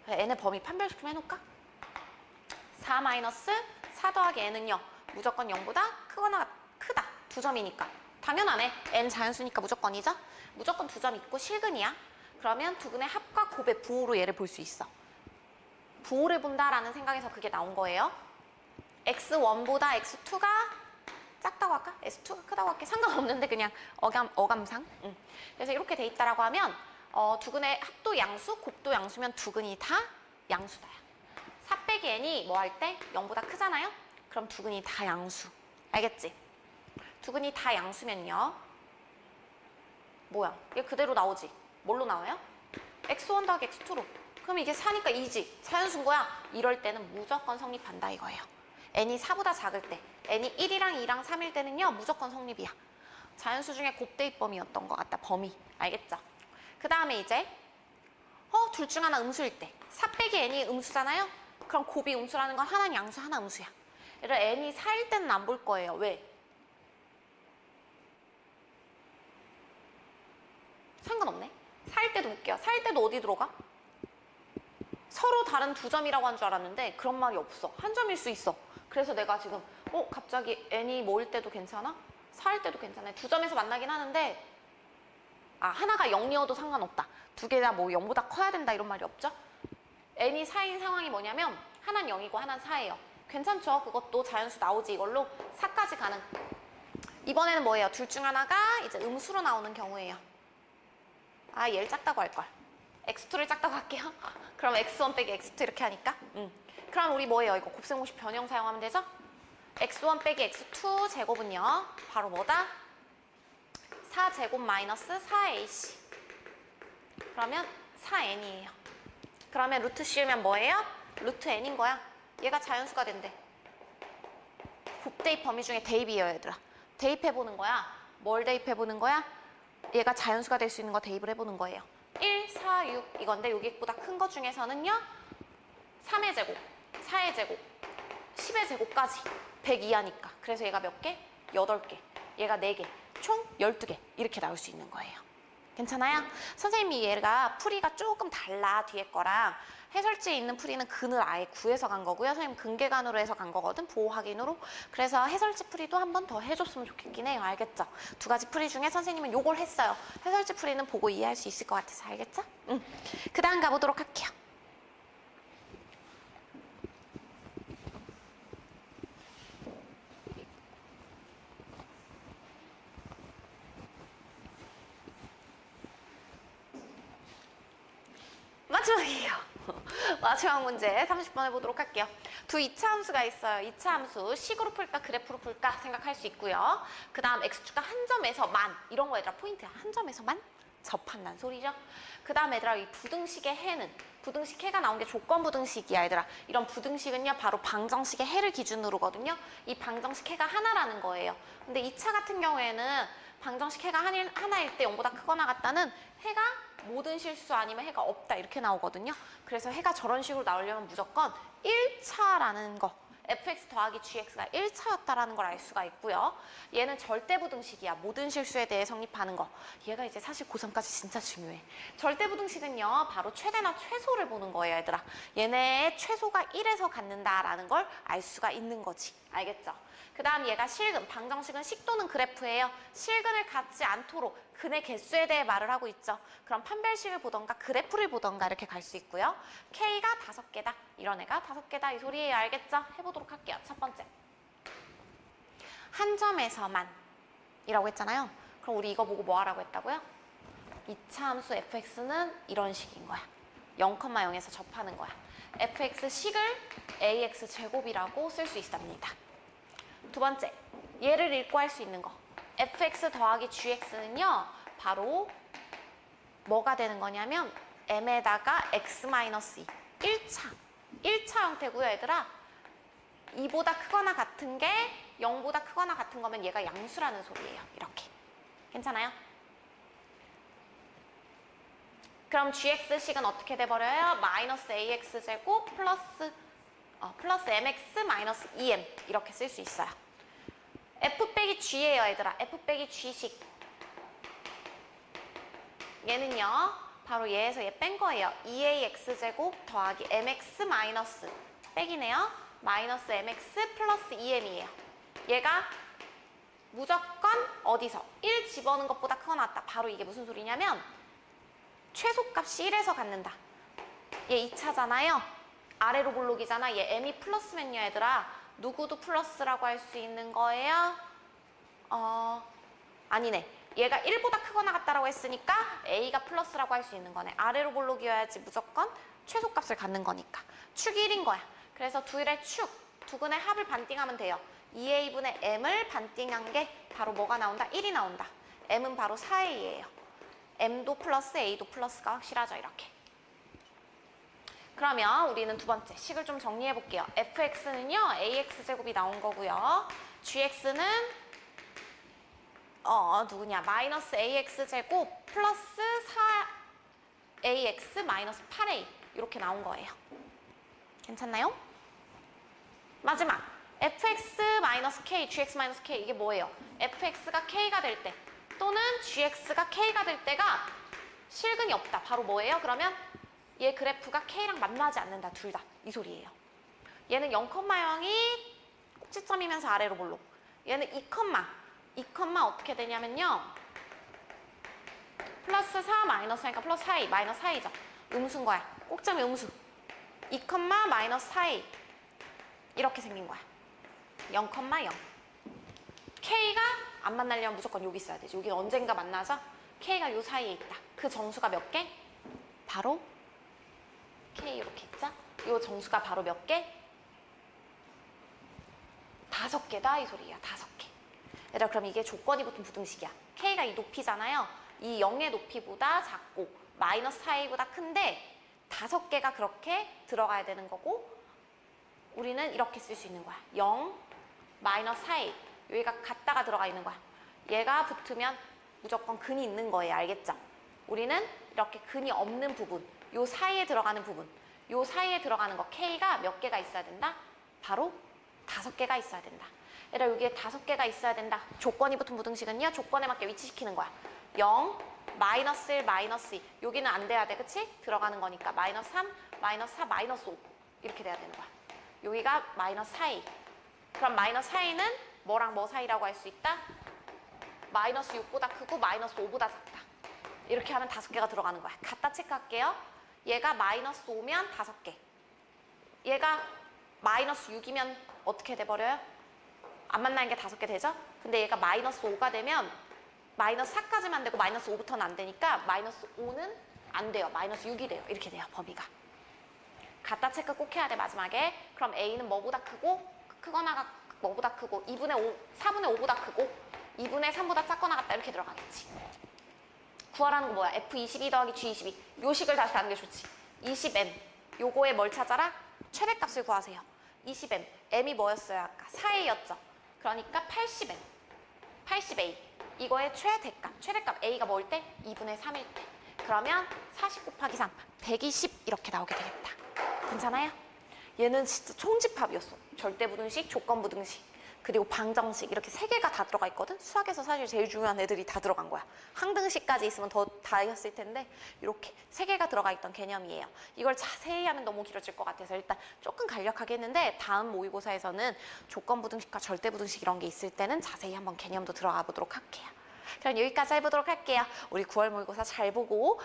n의 범위 판별식 좀 해놓을까? 4 마이너스 4 더하기 n은요, 무조건 0보다 크거나 크다. 두 점이니까. 당연하네. n 자연수니까 무조건이죠? 무조건 두 점 있고 실근이야. 그러면 두근의 합과 곱의 부호로 얘를 볼 수 있어. 부호를 본다라는 생각에서 그게 나온 거예요. x1보다 x2가 작다고 할까? S2가 크다고 할게. 상관없는데 그냥 어감상. 그래서 이렇게 돼 있다라고 하면 두근의 합도 양수, 곱도 양수면 두근이 다 양수다야. 4 빼기 빼기 n이 뭐 할 때? 0보다 크잖아요? 그럼 두근이 다 양수. 알겠지? 두근이 다 양수면요. 뭐야? 얘 그대로 나오지? 뭘로 나와요? x1 더하기 x2로. 그럼 이게 4니까 2지. 자연수인 거야. 이럴 때는 무조건 성립한다 이거예요. n이 4보다 작을 때, n이 1이랑 2랑 3일 때는요. 무조건 성립이야. 자연수 중에 곱대입범위였던 것 같다. 범위. 알겠죠? 그 다음에 이제 둘 중 하나 음수일 때 4 빼기 n이 음수잖아요? 그럼 곱이 음수라는 건 하나는 양수, 하나 음수야. 얘를 n이 4일 때는 안 볼 거예요. 왜? 상관없네. 4일 때도 볼게요. 4일 때도 어디 들어가? 서로 다른 두 점이라고 한 줄 알았는데 그런 말이 없어. 한 점일 수 있어. 그래서 내가 지금 갑자기 n이 뭐일 때도 괜찮아? 4일 때도 괜찮아요. 두 점에서 만나긴 하는데 하나가 0이어도 상관없다. 두 개 다 뭐 0보다 커야 된다 이런 말이 없죠? n이 4인 상황이 뭐냐면 하나는 0이고 하나는 4예요. 괜찮죠? 그것도 자연수 나오지. 이걸로 4까지 가능. 이번에는 뭐예요? 둘 중 하나가 이제 음수로 나오는 경우예요. 얘를 작다고 할걸. x2를 작다고 할게요. 그럼 x1 빼기 x2 이렇게 하니까 그럼 우리 뭐예요? 이거 곱셈공식 변형 사용하면 되죠? x1 빼기 x2 제곱은요. 바로 뭐다? 4제곱 마이너스 4ac. 그러면 4n이에요. 그러면 루트 씌우면 뭐예요? 루트 n인 거야. 얘가 자연수가 된대. 곱대입 범위 중에 대입이에요, 얘들아. 대입해보는 거야. 뭘 대입해보는 거야? 얘가 자연수가 될 수 있는 거 대입을 해보는 거예요. 1, 4, 6 이건데 여기보다 큰 거 중에서는요. 3의 제곱, 4의 제곱, 10의 제곱까지 100 이하니까. 그래서 얘가 몇 개? 8개. 얘가 4개. 총 12개. 이렇게 나올 수 있는 거예요. 괜찮아요? 선생님이 얘가 풀이가 조금 달라, 뒤에 거랑. 해설지에 있는 풀이는 근을 아예 구해서 간 거고요. 선생님 근계간으로 해서 간 거거든, 보호 확인으로. 그래서 해설지 풀이도 한 번 더 해줬으면 좋겠긴 해요. 알겠죠? 두 가지 풀이 중에 선생님은 요걸 했어요. 해설지 풀이는 보고 이해할 수 있을 것 같아서. 알겠죠? 그 다음 가보도록 할게요. 마지막이에요. 마지막 문제 30번 해보도록 할게요. 두 2차 함수가 있어요. 2차 함수 식으로 풀까 그래프로 풀까 생각할 수 있고요. 그 다음 x축가 한 점에서만, 이런 거 얘들아 포인트야. 한 점에서만 접한다는 소리죠. 그 다음 얘들아 이 부등식의 해는, 부등식 해가 나온 게 조건 부등식이야 얘들아. 이런 부등식은요 바로 방정식의 해를 기준으로거든요. 이 방정식 해가 하나라는 거예요. 근데 2차 같은 경우에는 방정식 해가 하나일 때 0보다 크거나 같다는 해가 모든 실수 아니면 해가 없다 이렇게 나오거든요. 그래서 해가 저런 식으로 나오려면 무조건 1차라는 거, fx 더하기 gx가 1차였다라는 걸 알 수가 있고요. 얘는 절대부등식이야. 모든 실수에 대해 성립하는 거. 얘가 이제 사실 고3까지 진짜 중요해. 절대부등식은요 바로 최대나 최소를 보는 거예요 얘들아. 얘네의 최소가 1에서 갖는다라는 걸 알 수가 있는 거지. 알겠죠? 그 다음 얘가 실근, 방정식은 식 또는 그래프예요. 실근을 갖지 않도록 근의 개수에 대해 말을 하고 있죠. 그럼 판별식을 보던가 그래프를 보던가 이렇게 갈 수 있고요. K가 5개다. 이런 애가 5개다. 이 소리예요. 알겠죠? 해보도록 할게요. 첫 번째. 한 점에서만 이라고 했잖아요. 그럼 우리 이거 보고 뭐 하라고 했다고요? 2차 함수 fx는 이런 식인 거야. 0,0에서 접하는 거야. fx 식을 ax 제곱이라고 쓸 수 있답니다. 두 번째, 얘를 읽고 할 수 있는 거. fx 더하기 gx는요, 바로 뭐가 되는 거냐면 m에다가 x-2, 1차 형태고요, 얘들아. 2보다 크거나 같은 게 0보다 크거나 같은 거면 얘가 양수라는 소리예요, 이렇게. 괜찮아요? 그럼 gx식은 어떻게 돼버려요? 마이너스 ax제곱 플러스 mx 마이너스 2m 이렇게 쓸 수 있어요. f 빼기 g예요 얘들아. f 빼기 g식. 얘는요 바로 얘에서 얘 뺀 거예요. 2ax제곱 더하기 mx 마이너스 빼기네요. 마이너스 mx 플러스 2m이에요. 얘가 무조건 어디서? 1 집어넣은 것보다 크거나 같다. 바로 이게 무슨 소리냐면 최소값이 1에서 갖는다. 얘 2차잖아요. 아래로 볼록이잖아. 얘 m이 플러스면요 얘들아. 누구도 플러스라고 할 수 있는 거예요? 아니네. 얘가 1보다 크거나 같다라고 했으니까 a가 플러스라고 할 수 있는 거네. 아래로 볼록이어야지 무조건 최소값을 갖는 거니까. 축이 1인 거야. 그래서 둘의 축, 두근의 합을 반띵하면 돼요. 2a분의 m을 반띵한 게 바로 뭐가 나온다? 1이 나온다. m은 바로 4a예요. m도 플러스 a도 플러스가 확실하죠, 이렇게. 그러면 우리는 두 번째 식을 좀 정리해 볼게요. fx는요, ax제곱이 나온 거고요. gx는 누구냐? 마이너스 ax제곱 플러스 4ax 마이너스 8a 이렇게 나온 거예요. 괜찮나요? 마지막 fx 마이너스 k, gx 마이너스 k 이게 뭐예요? fx가 k가 될 때 또는 gx가 k가 될 때가 실근이 없다. 바로 뭐예요? 그러면 얘 그래프가 k랑 만나지 않는다. 둘 다. 이 소리예요. 얘는 0,0이 꼭지점이면서 아래로 몰록. 얘는 2, 어떻게 되냐면요. 플러스 4 마이너스 4니까 플러스 4a 마이너스 4a죠. 음수인 거야. 꼭점이 음수. 2, 마이너스 4a 이렇게 생긴 거야. 0,0 k가 안 만나려면 무조건 여기 있어야 되지. 여기는 언젠가 만나죠? k가 요 사이에 있다. 그 정수가 몇 개? 바로 k 이렇게 있죠? 요 정수가 바로 몇 개? 5개다 이 소리야. 5개. 얘들아 그럼 이게 조건이 붙은 부등식이야. k가 이 높이잖아요. 이 0의 높이보다 작고 마이너스 4a보다 큰데 5개가 그렇게 들어가야 되는 거고 우리는 이렇게 쓸 수 있는 거야. 0, 마이너스 4a 여기가 같다가 들어가 있는 거야. 얘가 붙으면 무조건 근이 있는 거예요. 알겠죠? 우리는 이렇게 근이 없는 부분 요 사이에 들어가는 부분 요 사이에 들어가는 거 k가 몇 개가 있어야 된다? 바로 5개가 있어야 된다. 얘들아 여기에 5개가 있어야 된다. 조건이 붙은 부등식은요. 조건에 맞게 위치시키는 거야. 0, 마이너스 1, 마이너스 2 여기는 안 돼야 돼. 그치? 들어가는 거니까 마이너스 3, 마이너스 4, 마이너스 5 이렇게 돼야 되는 거야. 여기가 마이너스 4a 그럼 마이너스 4a는 뭐랑 뭐 사이라고 할 수 있다? 마이너스 6보다 크고 마이너스 5보다 작다. 이렇게 하면 5개가 들어가는 거야. 갖다 체크할게요. 얘가 마이너스 5면 5개. 얘가 마이너스 6이면 어떻게 돼버려요? 안 만나는 게 5개 되죠? 근데 얘가 마이너스 5가 되면 마이너스 4까지만 되고 마이너스 5부터는 안 되니까 마이너스 5는 안 돼요. 마이너스 6이 돼요. 이렇게 돼요. 범위가. 갖다 체크 꼭 해야 돼. 마지막에. 그럼 A는 뭐보다 크고 크거나가 뭐보다 크고 2분의 5, 4분의 5보다 크고 2분의 3보다 작거나 같다. 이렇게 들어가겠지. 구하라는 거 뭐야? F22 더하기 G22. 요 식을 다시 가는 게 좋지. 20M. 요거에 뭘 찾아라? 최대값을 구하세요. 20M. M이 뭐였어요? 아까 4A였죠. 그러니까 80M. 80A. 이거의 최대값. 최대값 A가 뭐일 때? 2분의 3일 때. 그러면 40 곱하기 3. 120 이렇게 나오게 되겠다. 괜찮아요? 얘는 진짜 총집합이었어. 절대부등식, 조건부등식. 그리고 방정식 이렇게 3개가 다 들어가 있거든. 수학에서 사실 제일 중요한 애들이 다 들어간 거야. 항등식까지 있으면 더 다였을 텐데 이렇게 3개가 들어가 있던 개념이에요. 이걸 자세히 하면 너무 길어질 것 같아서 일단 조금 간략하게 했는데 다음 모의고사에서는 조건부등식과 절대부등식 이런 게 있을 때는 자세히 한번 개념도 들어가 보도록 할게요. 그럼 여기까지 해보도록 할게요. 우리 9월 모의고사 잘 보고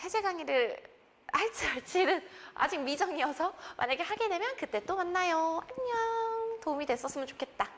해제 강의를 할지 말지는 아직 미정이어서 만약에 하게 되면 그때 또 만나요. 안녕. 도움이 됐었으면 좋겠다.